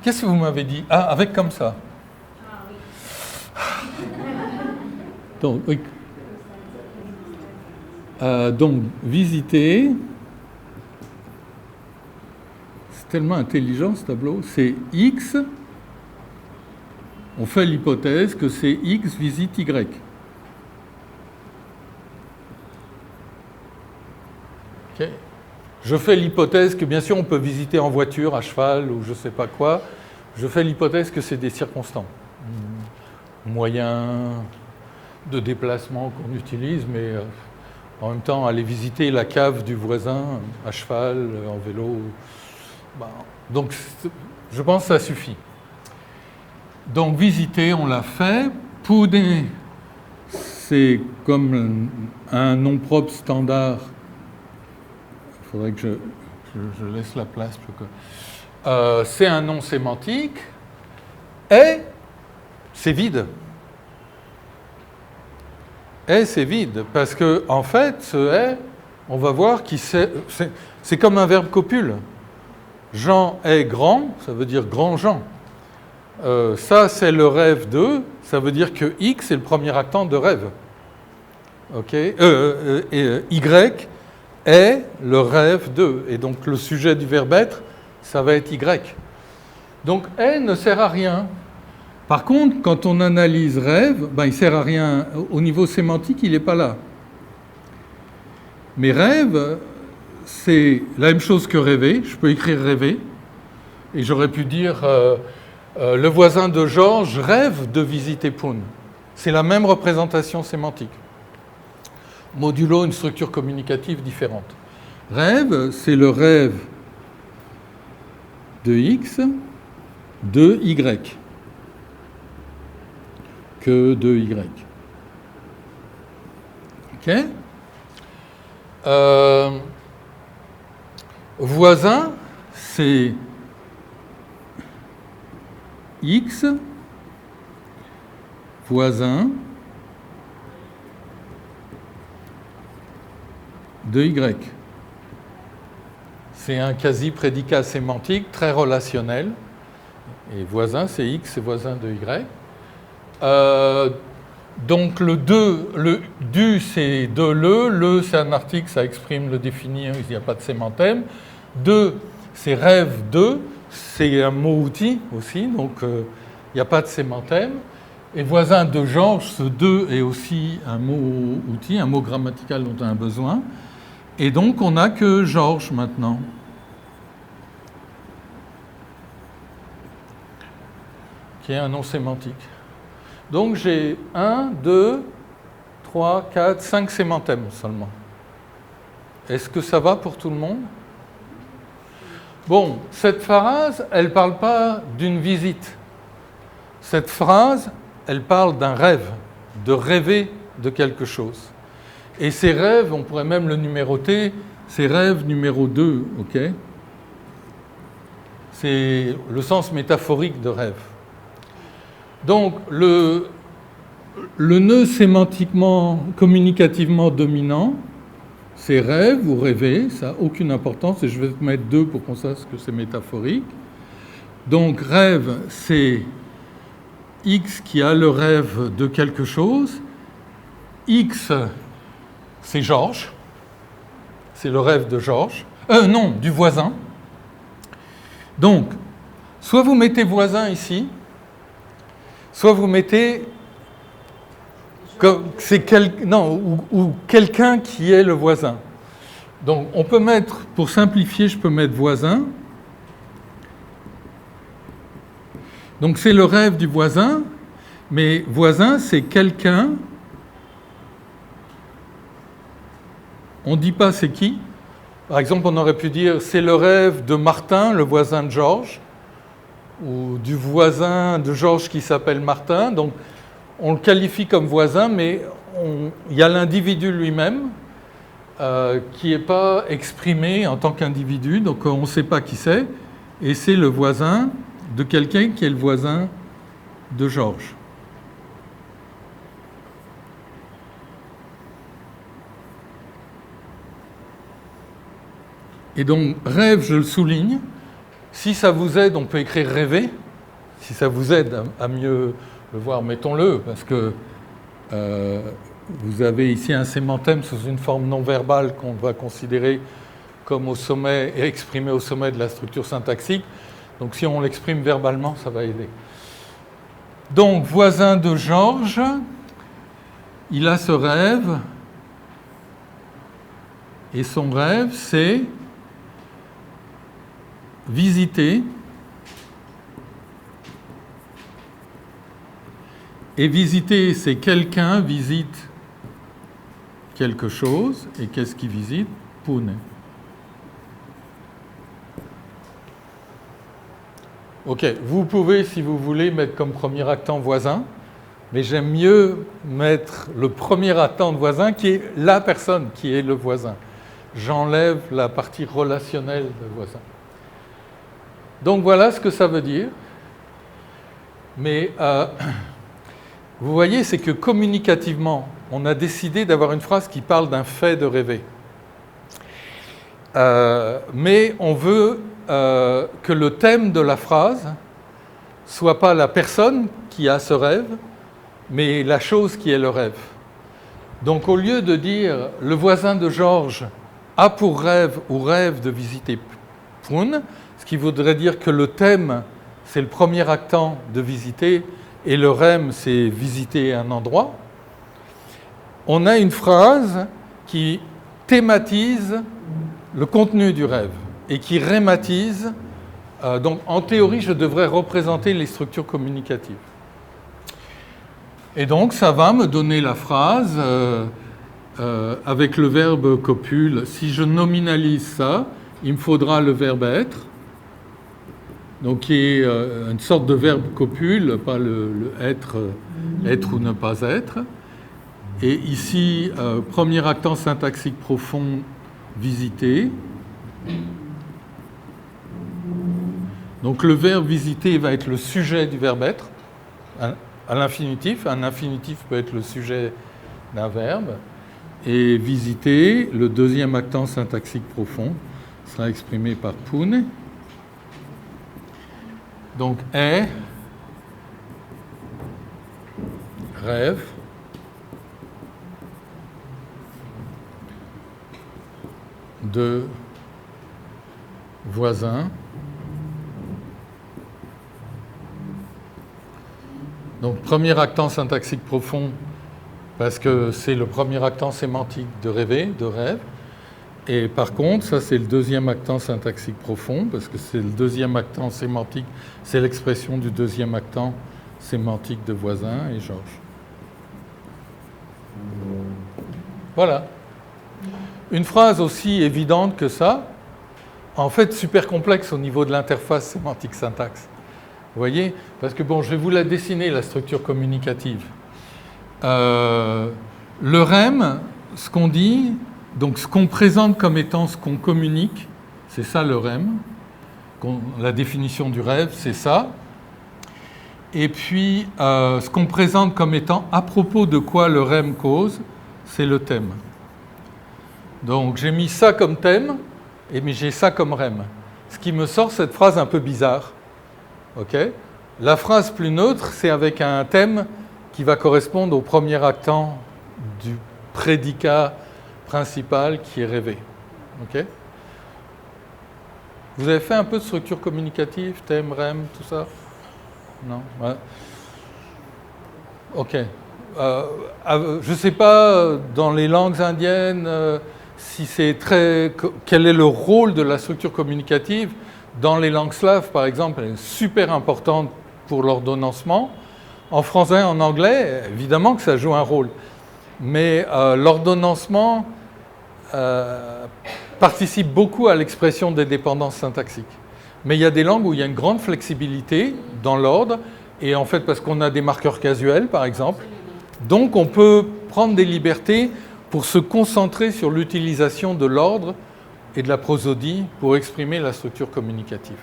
Qu'est-ce que vous m'avez dit? Ah, avec comme ça. Ah oui. Donc, oui. Donc, visiter. C'est tellement intelligent ce tableau. C'est X. On fait l'hypothèse que c'est X visite Y. Okay. Je fais l'hypothèse que, bien sûr, on peut visiter en voiture, à cheval ou je ne sais pas quoi. Je fais l'hypothèse que c'est des circonstants. Moyens de déplacement qu'on utilise, mais en même temps, aller visiter la cave du voisin à cheval, en vélo. Donc, je pense que ça suffit. Donc, visiter, on l'a fait. Pouder, c'est comme un nom propre standard. Il faudrait que je laisse la place. C'est un nom sémantique. Et c'est vide. Et c'est vide. Parce que, en fait, ce est, on va voir qui c'est comme un verbe copule. Jean est grand, ça veut dire grand Jean. Ça, c'est le rêve de, ça veut dire que X est le premier actant de rêve. OK ? Y est le rêve de. Et donc, le sujet du verbe être, ça va être Y. Donc, est ne sert à rien. Par contre, quand on analyse rêve, il ne sert à rien. Au niveau sémantique, il n'est pas là. Mais rêve, c'est la même chose que rêver. Je peux écrire rêver. Et j'aurais pu dire... le voisin de Georges rêve de visiter Pune. C'est la même représentation sémantique, modulo une structure communicative différente. Rêve, c'est le rêve de X de Y. Que de Y. OK ? Voisin, c'est X, voisin de Y. C'est un quasi-prédicat sémantique très relationnel. Et voisin, c'est X, c'est voisin de Y. Donc le du, c'est de le, c'est un article, ça exprime le défini, il n'y a pas de sémantème. De, c'est rêve de. C'est un mot-outil aussi, donc il n'y a pas de sémantème. Et voisin de Georges, ce de est aussi un mot-outil, un mot grammatical dont on a besoin. Et donc on n'a que Georges maintenant. Qui est un nom sémantique. Donc j'ai 1, 2, 3, 4, 5 sémantèmes seulement. Est-ce que ça va pour tout le monde ? Bon, cette phrase, elle ne parle pas d'une visite. Cette phrase, elle parle d'un rêve, de rêver de quelque chose. Et ces rêves, on pourrait même le numéroter, c'est rêve numéro 2, OK ? C'est le sens métaphorique de rêve. Donc, le nœud sémantiquement, communicativement dominant, c'est rêve ou rêver, ça n'a aucune importance, et je vais te mettre 2 pour qu'on sache que c'est métaphorique. Donc rêve, c'est X qui a le rêve de quelque chose. X, c'est Georges. C'est le rêve de Georges. Non, du voisin. Donc, soit vous mettez voisin ici, soit vous mettez... ou quelqu'un qui est le voisin. Donc on peut mettre, pour simplifier, je peux mettre voisin, Donc c'est le rêve du voisin, mais voisin, c'est quelqu'un. On ne dit pas c'est qui. Par exemple, on aurait pu dire c'est le rêve de Martin, le voisin de Georges, ou du voisin de Georges qui s'appelle Martin. Donc on le qualifie comme voisin, mais il y a l'individu lui-même qui n'est pas exprimé en tant qu'individu, donc on ne sait pas qui c'est, et c'est le voisin de quelqu'un qui est le voisin de Georges. Et donc, rêve, je le souligne. Si ça vous aide, on peut écrire rêver. Si ça vous aide à mieux le voir, mettons-le, parce que vous avez ici un sémantème sous une forme non verbale qu'on va considérer comme au sommet et exprimé au sommet de la structure syntaxique. Donc, si on l'exprime verbalement, ça va aider. Donc, voisin de Georges, il a ce rêve, et son rêve, c'est visiter. Et visiter, c'est quelqu'un visite quelque chose. Et qu'est-ce qu'il visite? Pune. Ok, vous pouvez, si vous voulez, mettre comme premier actant voisin, mais j'aime mieux mettre le premier actant de voisin qui est la personne qui est le voisin. J'enlève la partie relationnelle de voisin. Donc voilà ce que ça veut dire. Mais vous voyez, c'est que communicativement, on a décidé d'avoir une phrase qui parle d'un fait de rêver. Mais on veut que le thème de la phrase soit pas la personne qui a ce rêve, mais la chose qui est le rêve. Donc au lieu de dire le voisin de Georges a pour rêve ou rêve de visiter Pune, ce qui voudrait dire que le thème, c'est le premier actant de visiter, et le rêve, c'est visiter un endroit, on a une phrase qui thématise le contenu du rêve et qui rématise. Donc, en théorie, je devrais représenter les structures communicatives. Et donc, ça va me donner la phrase avec le verbe copule. Si je nominalise ça, il me faudra le verbe être. Donc, qui est une sorte de verbe copule, pas le être, être ou ne pas être. Et ici, premier actant syntaxique profond, visiter. Donc, le verbe visiter va être le sujet du verbe être, à l'infinitif. Un infinitif peut être le sujet d'un verbe. Et visiter, le deuxième actant syntaxique profond, sera exprimé par Pune. Donc, est, rêve, de voisin. Donc, premier actant syntaxique profond, parce que c'est le premier actant sémantique de rêver, de rêve. Et par contre, ça c'est le deuxième actant syntaxique profond, parce que c'est le deuxième actant sémantique, c'est l'expression du deuxième actant sémantique de voisin et Georges. Voilà. Une phrase aussi évidente que ça, en fait super complexe au niveau de l'interface sémantique-syntaxe. Vous voyez? Parce que bon, je vais vous la dessiner, la structure communicative. Le REM, ce qu'on dit, donc ce qu'on présente comme étant ce qu'on communique, c'est ça le REM. La définition du rêve, c'est ça. Et puis, ce qu'on présente comme étant à propos de quoi le REM cause, c'est le thème. Donc, j'ai mis ça comme thème, et j'ai ça comme REM. Ce qui me sort cette phrase un peu bizarre. Okay. La phrase plus neutre, c'est avec un thème qui va correspondre au premier actant du prédicat principal qui est rêvé. Okay. Vous avez fait un peu de structure communicative, thème, REM, tout ça? Non? Ouais. Ok. Je ne sais pas, dans les langues indiennes, si c'est quel est le rôle de la structure communicative. Dans les langues slaves, par exemple, elle est super importante pour l'ordonnancement. En français, en anglais, évidemment que ça joue un rôle. Mais l'ordonnancement participe beaucoup à l'expression des dépendances syntaxiques. Mais il y a des langues où il y a une grande flexibilité dans l'ordre, et en fait parce qu'on a des marqueurs casuels, par exemple. Donc on peut prendre des libertés pour se concentrer sur l'utilisation de l'ordre et de la prosodie pour exprimer la structure communicative.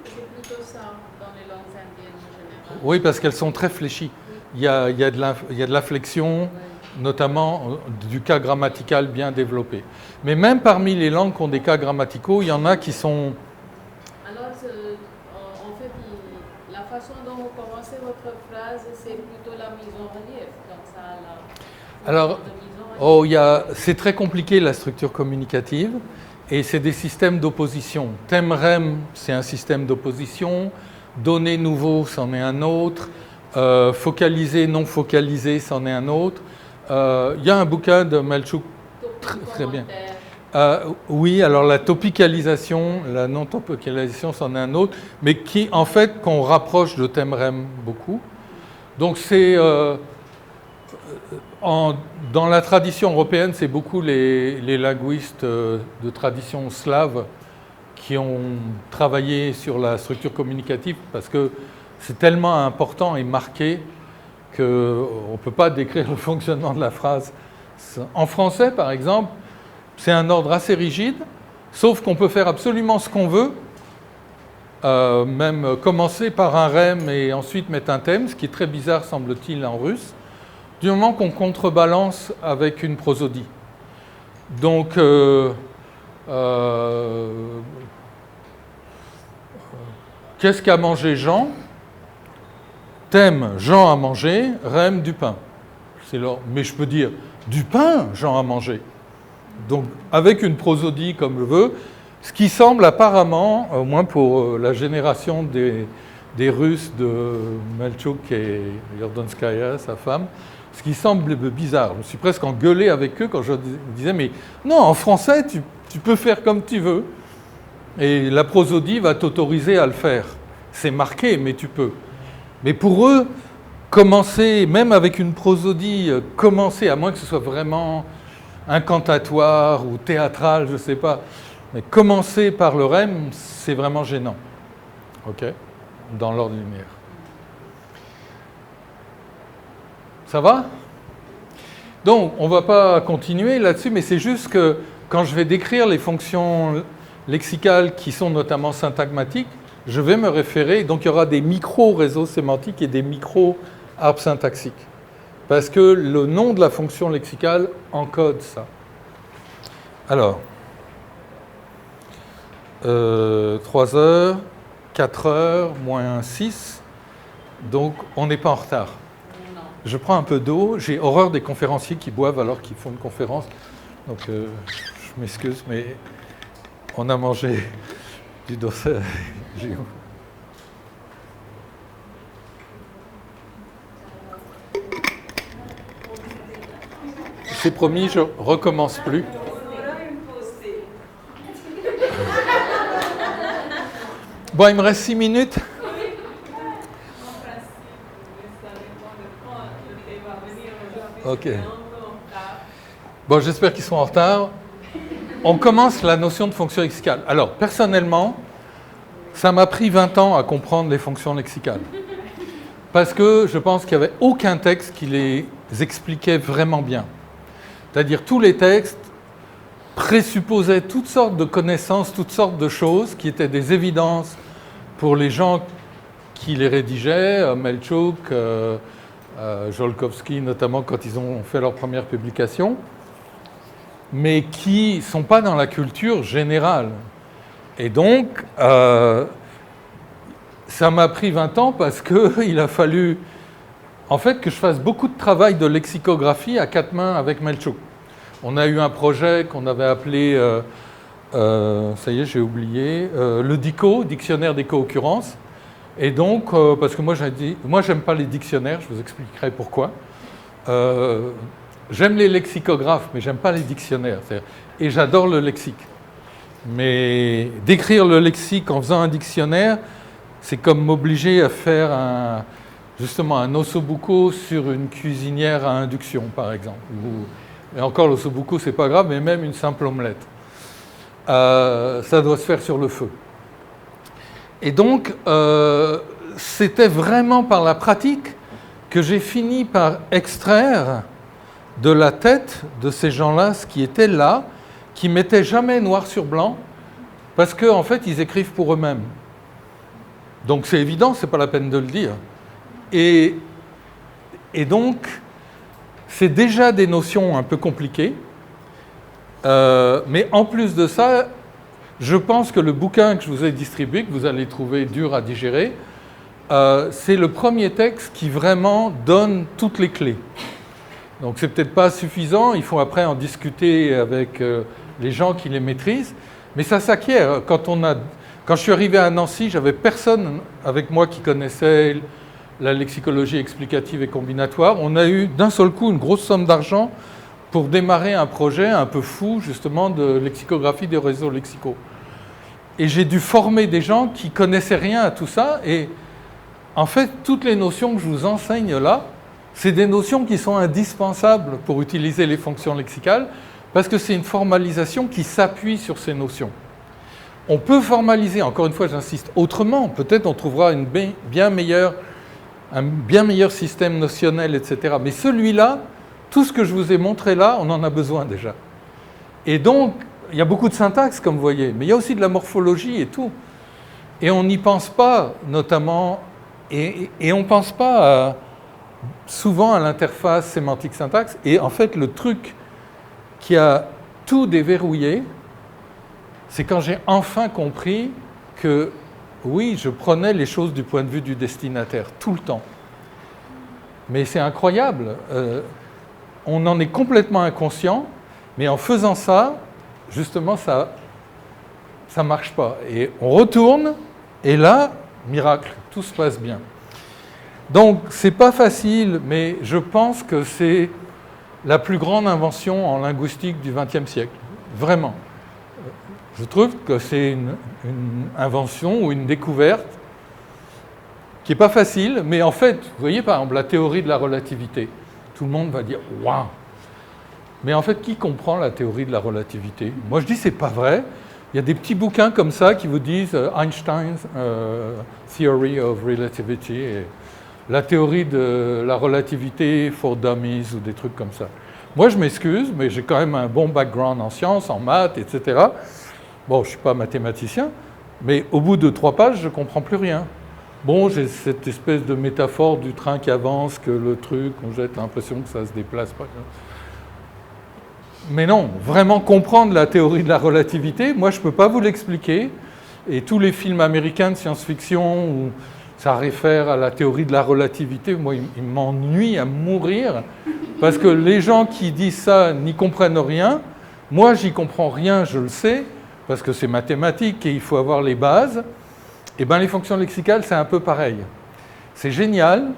C'est plutôt ça dans les langues indiennes en général. Oui, parce qu'elles sont très fléchies. Il y a de la flexion, notamment du cas grammatical bien développé. Mais même parmi les langues qui ont des cas grammaticaux, il y en a qui sont... Alors, en fait, la façon dont vous commencez votre phrase, c'est plutôt la mise en relief, comme ça, Alors, c'est très compliqué la structure communicative, et c'est des systèmes d'opposition. Thème-rem, c'est un système d'opposition. Donné nouveau, c'en est un autre. Focalisé, non focalisé, c'en est un autre. Il y a un bouquin de Melchuk, très bien. Oui, alors la topicalisation, la non-topicalisation, c'en est un autre, mais qui, en fait, qu'on rapproche de thème-rem beaucoup. Donc c'est... dans la tradition européenne, c'est beaucoup les linguistes de tradition slave qui ont travaillé sur la structure communicative parce que c'est tellement important et marqué qu'on ne peut pas décrire le fonctionnement de la phrase. En français, par exemple, c'est un ordre assez rigide, sauf qu'on peut faire absolument ce qu'on veut, même commencer par un rem et ensuite mettre un thème, ce qui est très bizarre, semble-t-il, en russe, du moment qu'on contrebalance avec une prosodie. Donc, qu'est-ce qu'a mangé Jean? Thème, Jean a mangé, rem, du pain. Mais je peux dire, du pain, Jean a mangé. Donc, avec une prosodie comme je veux, ce qui semble apparemment, au moins pour la génération des Russes de Melchuk et Yordonskaya, sa femme, ce qui semble bizarre. Je me suis presque engueulé avec eux quand je disais, mais non, en français, tu peux faire comme tu veux. Et la prosodie va t'autoriser à le faire. C'est marqué, mais tu peux. Mais pour eux, commencer, même avec une prosodie, commencer, à moins que ce soit vraiment incantatoire ou théâtral, je ne sais pas, mais commencer par le rem, c'est vraiment gênant. OK? Dans l'ordre linéaire. Ça va? Donc, on ne va pas continuer là-dessus, mais c'est juste que quand je vais décrire les fonctions lexicales qui sont notamment syntagmatiques, je vais me référer, donc il y aura des micro-réseaux sémantiques et des micro-arbres syntaxiques. Parce que le nom de la fonction lexicale encode ça. Alors, 3 heures, 4 heures, moins 6, donc on n'est pas en retard. Non. Je prends un peu d'eau, j'ai horreur des conférenciers qui boivent alors qu'ils font une conférence, donc je m'excuse, mais on a mangé du dossard. C'est promis, je recommence plus. Bon, il me reste 6 minutes. Ok. Bon, j'espère qu'ils sont en retard. On commence la notion de fonction lexicale. Alors, personnellement, ça m'a pris 20 ans à comprendre les fonctions lexicales. Parce que je pense qu'il n'y avait aucun texte qui les expliquait vraiment bien. C'est-à-dire, tous les textes présupposaient toutes sortes de connaissances, toutes sortes de choses qui étaient des évidences pour les gens qui les rédigeaient, Melchuk, Jolkowski, notamment quand ils ont fait leur première publication, mais qui ne sont pas dans la culture générale. Et donc, ça m'a pris 20 ans parce qu'il a fallu, en fait, que je fasse beaucoup de travail de lexicographie à 4 mains avec Melchuk. On a eu un projet qu'on avait appelé, ça y est, j'ai oublié, le DICO, Dictionnaire des co-occurrences. Et donc, parce que moi, j'aime pas les dictionnaires, je vous expliquerai pourquoi. J'aime les lexicographes, mais j'aime pas les dictionnaires. Et j'adore le lexique. Mais d'écrire le lexique en faisant un dictionnaire, c'est comme m'obliger à faire justement un ossobuco sur une cuisinière à induction, par exemple. Et encore, l'ossobuco, c'est pas grave, mais même une simple omelette. Ça doit se faire sur le feu. Et donc, c'était vraiment par la pratique que j'ai fini par extraire de la tête de ces gens-là ce qui était là, qui ne mettaient jamais noir sur blanc, parce qu'en fait, ils écrivent pour eux-mêmes. Donc c'est évident, ce n'est pas la peine de le dire. Et donc, c'est déjà des notions un peu compliquées, mais en plus de ça, je pense que le bouquin que je vous ai distribué, que vous allez trouver dur à digérer, c'est le premier texte qui vraiment donne toutes les clés. Donc c'est peut-être pas suffisant, il faut après en discuter avec les gens qui les maîtrisent, mais ça s'acquiert. Quand je suis arrivé à Nancy, j'avais personne avec moi qui connaissait la lexicologie explicative et combinatoire. On a eu d'un seul coup une grosse somme d'argent pour démarrer un projet un peu fou, justement, de lexicographie des réseaux lexicaux. Et j'ai dû former des gens qui connaissaient rien à tout ça. Et en fait, toutes les notions que je vous enseigne là, c'est des notions qui sont indispensables pour utiliser les fonctions lexicales, parce que c'est une formalisation qui s'appuie sur ces notions. On peut formaliser, encore une fois, j'insiste, autrement. Peut-être on trouvera un bien meilleur système notionnel, etc. Mais celui-là, tout ce que je vous ai montré là, on en a besoin déjà. Et donc, il y a beaucoup de syntaxe, comme vous voyez, mais il y a aussi de la morphologie et tout. Et on n'y pense pas, notamment, et on ne pense pas souvent à l'interface sémantique-syntaxe. Et en fait, le truc qui a tout déverrouillé, c'est quand j'ai enfin compris que, oui, je prenais les choses du point de vue du destinataire, tout le temps. Mais c'est incroyable. On en est complètement inconscient, mais en faisant ça, justement, ça ne marche pas. Et on retourne, et là, miracle, tout se passe bien. Donc, ce n'est pas facile, mais je pense que c'est la plus grande invention en linguistique du XXe siècle. Vraiment. Je trouve que c'est une invention ou une découverte qui n'est pas facile, mais en fait, vous voyez par exemple la théorie de la relativité. Tout le monde va dire « waouh ». Mais en fait, qui comprend la théorie de la relativité? Moi, je dis c'est pas vrai. Il y a des petits bouquins comme ça qui vous disent Einstein's Theory of Relativity, et la théorie de la relativité for dummies ou des trucs comme ça. Moi, je m'excuse, mais j'ai quand même un bon background en sciences, en maths, etc. Bon, je ne suis pas mathématicien, mais au bout de 3 pages, je ne comprends plus rien. Bon, j'ai cette espèce de métaphore du train qui avance, que le truc, on jette l'impression que ça se déplace pas. Mais non, vraiment comprendre la théorie de la relativité, moi, je ne peux pas vous l'expliquer. Et tous les films américains de science-fiction où ça réfère à la théorie de la relativité, moi, ils m'ennuient à mourir, parce que les gens qui disent ça n'y comprennent rien. Moi, j'y comprends rien, je le sais, parce que c'est mathématique et il faut avoir les bases. Et bien, les fonctions lexicales, c'est un peu pareil. C'est génial,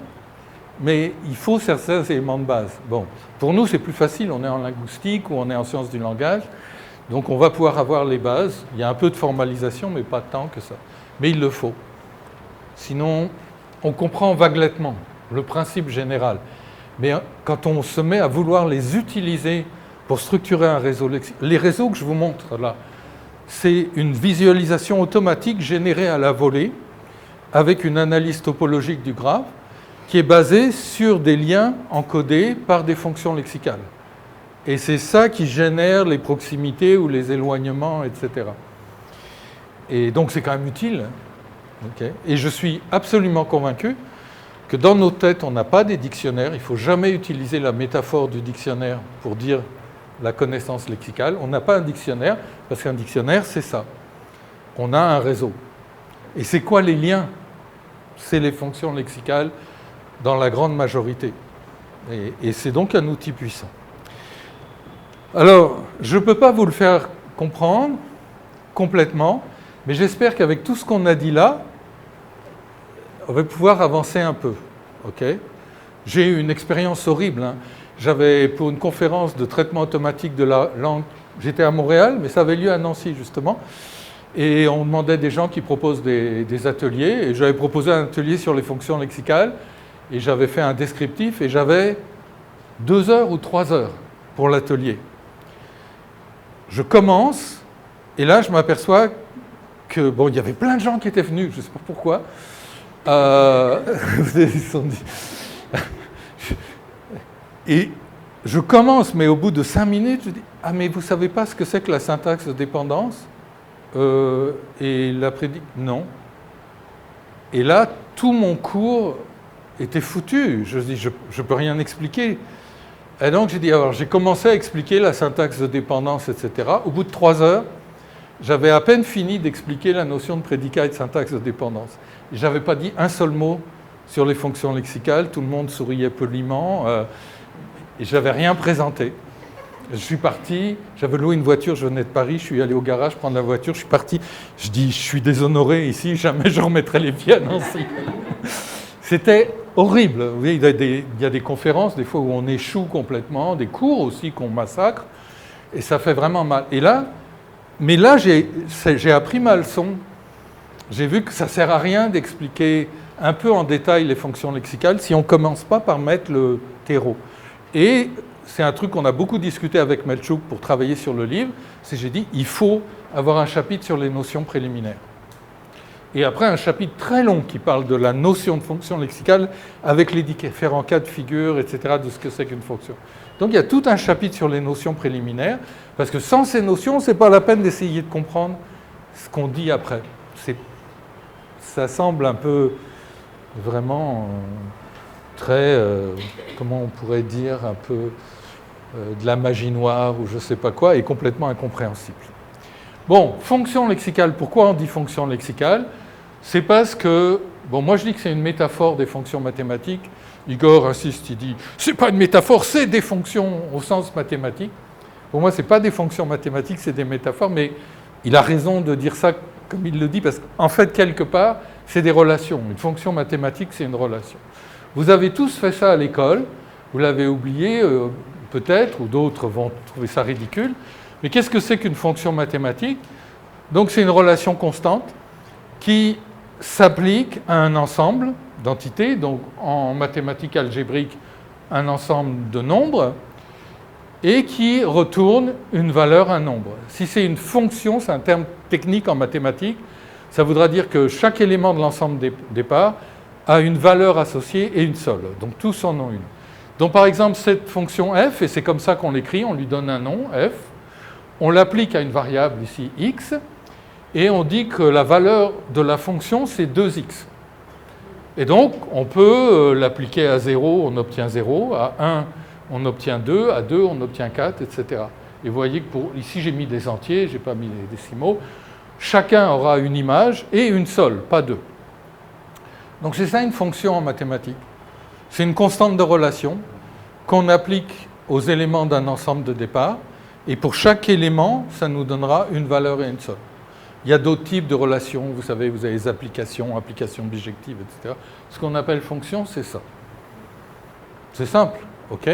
mais il faut certains éléments de base. Bon, pour nous, c'est plus facile, on est en linguistique ou on est en sciences du langage, donc on va pouvoir avoir les bases. Il y a un peu de formalisation, mais pas tant que ça. Mais il le faut. Sinon, on comprend vaguement le principe général. Mais quand on se met à vouloir les utiliser pour structurer un réseau lexical, les réseaux que je vous montre là, c'est une visualisation automatique générée à la volée avec une analyse topologique du graphe qui est basée sur des liens encodés par des fonctions lexicales. Et c'est ça qui génère les proximités ou les éloignements, etc. Et donc c'est quand même utile. Okay. Et je suis absolument convaincu que dans nos têtes, on n'a pas des dictionnaires. Il ne faut jamais utiliser la métaphore du dictionnaire pour dire la connaissance lexicale. On n'a pas un dictionnaire, parce qu'un dictionnaire, c'est ça. On a un réseau. Et c'est quoi les liens? C'est les fonctions lexicales dans la grande majorité. Et c'est donc un outil puissant. Alors, je ne peux pas vous le faire comprendre complètement, mais j'espère qu'avec tout ce qu'on a dit là, on va pouvoir avancer un peu. Okay? J'ai eu une expérience horrible. J'avais, pour une conférence de traitement automatique de la langue, j'étais à Montréal, mais ça avait lieu à Nancy, justement. Et on demandait des gens qui proposent des ateliers. Et j'avais proposé un atelier sur les fonctions lexicales. Et j'avais fait un descriptif. Et j'avais 2 heures ou 3 heures pour l'atelier. Je commence. Et là, je m'aperçois que, bon, il y avait plein de gens qui étaient venus. Je ne sais pas pourquoi. Ils se sont dit... Et je commence, mais au bout de 5 minutes, je dis « Ah, mais vous ne savez pas ce que c'est que la syntaxe de dépendance et la prédiction ?» Non. Et là, tout mon cours était foutu. Je dis « Je ne peux rien expliquer. » Et donc, j'ai dit « Alors, j'ai commencé à expliquer la syntaxe de dépendance, etc. » Au bout de 3 heures, j'avais à peine fini d'expliquer la notion de prédicat et de syntaxe de dépendance. Je n'avais pas dit un seul mot sur les fonctions lexicales. Tout le monde souriait poliment. Et je n'avais rien présenté. Je suis parti, j'avais loué une voiture, je venais de Paris, je suis allé au garage prendre la voiture, je suis parti. Je dis, je suis déshonoré ici, jamais je remettrai les pieds à Nancy. C'était horrible. Vous voyez, il y a des conférences, des fois où on échoue complètement, des cours aussi qu'on massacre, et ça fait vraiment mal. Et là, mais là, j'ai appris ma leçon. J'ai vu que ça ne sert à rien d'expliquer un peu en détail les fonctions lexicales si on ne commence pas par mettre le terreau. Et c'est un truc qu'on a beaucoup discuté avec Melchouk pour travailler sur le livre, c'est j'ai dit, il faut avoir un chapitre sur les notions préliminaires. Et après, un chapitre très long qui parle de la notion de fonction lexicale avec les différents cas de figure, etc., de ce que c'est qu'une fonction. Donc il y a tout un chapitre sur les notions préliminaires, parce que sans ces notions, ce n'est pas la peine d'essayer de comprendre ce qu'on dit après. Ça semble un peu vraiment... très, comment on pourrait dire, un peu de la magie noire ou je ne sais pas quoi, et complètement incompréhensible. Bon, fonction lexicale, pourquoi on dit fonction lexicale? C'est parce que, bon, moi je dis que c'est une métaphore des fonctions mathématiques. Igor insiste, il dit, c'est pas une métaphore, c'est des fonctions au sens mathématique. Pour moi, ce n'est pas des fonctions mathématiques, c'est des métaphores, mais il a raison de dire ça comme il le dit, parce qu'en fait, quelque part, c'est des relations. Une fonction mathématique, c'est une relation. Vous avez tous fait ça à l'école, vous l'avez oublié peut-être, ou d'autres vont trouver ça ridicule, mais qu'est-ce que c'est qu'une fonction mathématique? Donc c'est une relation constante qui s'applique à un ensemble d'entités, donc en mathématiques algébriques, un ensemble de nombres, et qui retourne une valeur, un nombre. Si c'est une fonction, c'est un terme technique en mathématiques, ça voudra dire que chaque élément de l'ensemble départ a une valeur associée et une seule. Donc tous en ont une. Donc par exemple, cette fonction f, et c'est comme ça qu'on l'écrit, on lui donne un nom, f, on l'applique à une variable ici, x, et on dit que la valeur de la fonction, c'est 2x. Et donc, on peut l'appliquer à 0, on obtient 0, à 1, on obtient 2, à 2, on obtient 4, etc. Et vous voyez que ici, j'ai mis des entiers, je n'ai pas mis des décimaux. Chacun aura une image et une seule, pas deux. Donc c'est ça une fonction en mathématiques. C'est une constante de relation qu'on applique aux éléments d'un ensemble de départ, et pour chaque élément, ça nous donnera une valeur et une seule. Il y a d'autres types de relations, vous savez, vous avez les applications bijectives, etc. Ce qu'on appelle fonction, c'est ça. C'est simple, ok?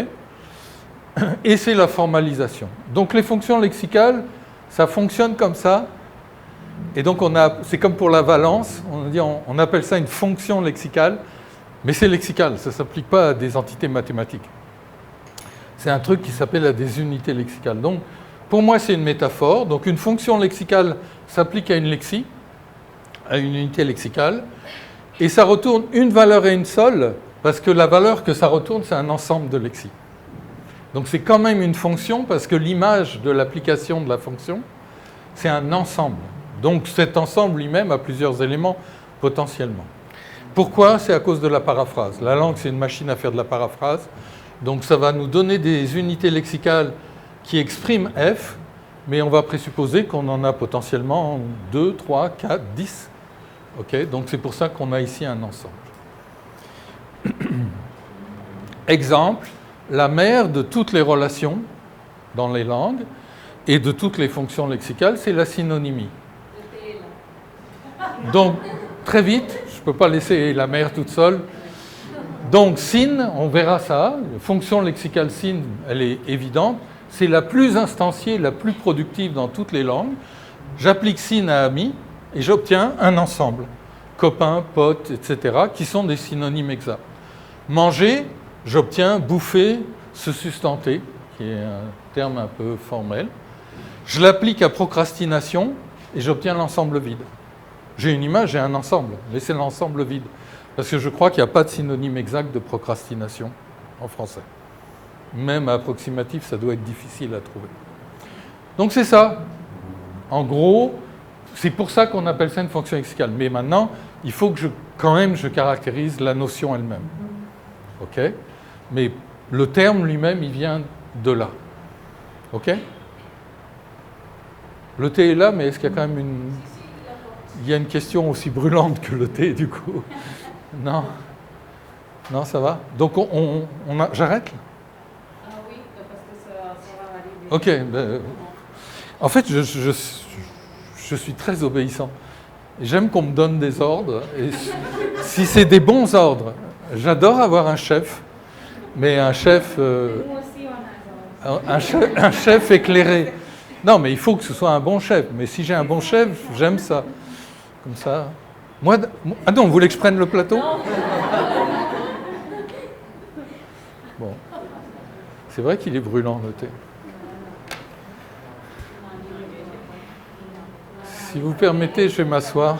Et c'est la formalisation. Donc les fonctions lexicales, ça fonctionne comme ça. Et donc c'est comme pour la valence, on appelle ça une fonction lexicale, mais c'est lexical, ça ne s'applique pas à des entités mathématiques. C'est un truc qui s'appelle à des unités lexicales. Donc pour moi c'est une métaphore, donc une fonction lexicale s'applique à une lexie, à une unité lexicale, et ça retourne une valeur et une seule, parce que la valeur que ça retourne, c'est un ensemble de lexies. Donc c'est quand même une fonction, parce que l'image de l'application de la fonction, c'est un ensemble. Donc cet ensemble lui-même a plusieurs éléments potentiellement. Pourquoi? C'est à cause de la paraphrase. La langue, c'est une machine à faire de la paraphrase. Donc ça va nous donner des unités lexicales qui expriment f, mais on va présupposer qu'on en a potentiellement 2, 3, 4, 10. Okay? Donc c'est pour ça qu'on a ici un ensemble. Exemple, la mère de toutes les relations dans les langues et de toutes les fonctions lexicales, c'est la synonymie. Donc, très vite, je ne peux pas laisser la mère toute seule. Donc, syn, on verra ça. La fonction lexicale syn, elle est évidente. C'est la plus instanciée, la plus productive dans toutes les langues. J'applique syn à ami et j'obtiens un ensemble. Copains, potes, etc., qui sont des synonymes exacts. Manger, j'obtiens bouffer, se sustenter, qui est un terme un peu formel. Je l'applique à procrastination et j'obtiens l'ensemble vide. J'ai une image et un ensemble, mais c'est l'ensemble vide. Parce que je crois qu'il n'y a pas de synonyme exact de procrastination en français. Même approximatif, ça doit être difficile à trouver. Donc c'est ça. En gros, c'est pour ça qu'on appelle ça une fonction lexicale. Mais maintenant, il faut que quand même je caractérise la notion elle-même. OK ? Mais le terme lui-même, il vient de là. OK ? Le thé est là, mais est-ce qu'il y a quand même une... Il y a une question aussi brûlante que le thé, du coup. Non ? Non, ça va ? Donc, j'arrête là ? Ah oui, parce que ça va arriver. OK. Ben, en fait, je suis très obéissant. J'aime qu'on me donne des ordres. Et si c'est des bons ordres, j'adore avoir un chef, mais un chef... Nous aussi, on a un chef éclairé. Non, mais il faut que ce soit un bon chef. Mais si j'ai un bon chef, j'aime ça. Comme ça. Moi, ah non, vous voulez que je prenne le plateau ? Bon. C'est vrai qu'il est brûlant, le thé. Si vous permettez, je vais m'asseoir.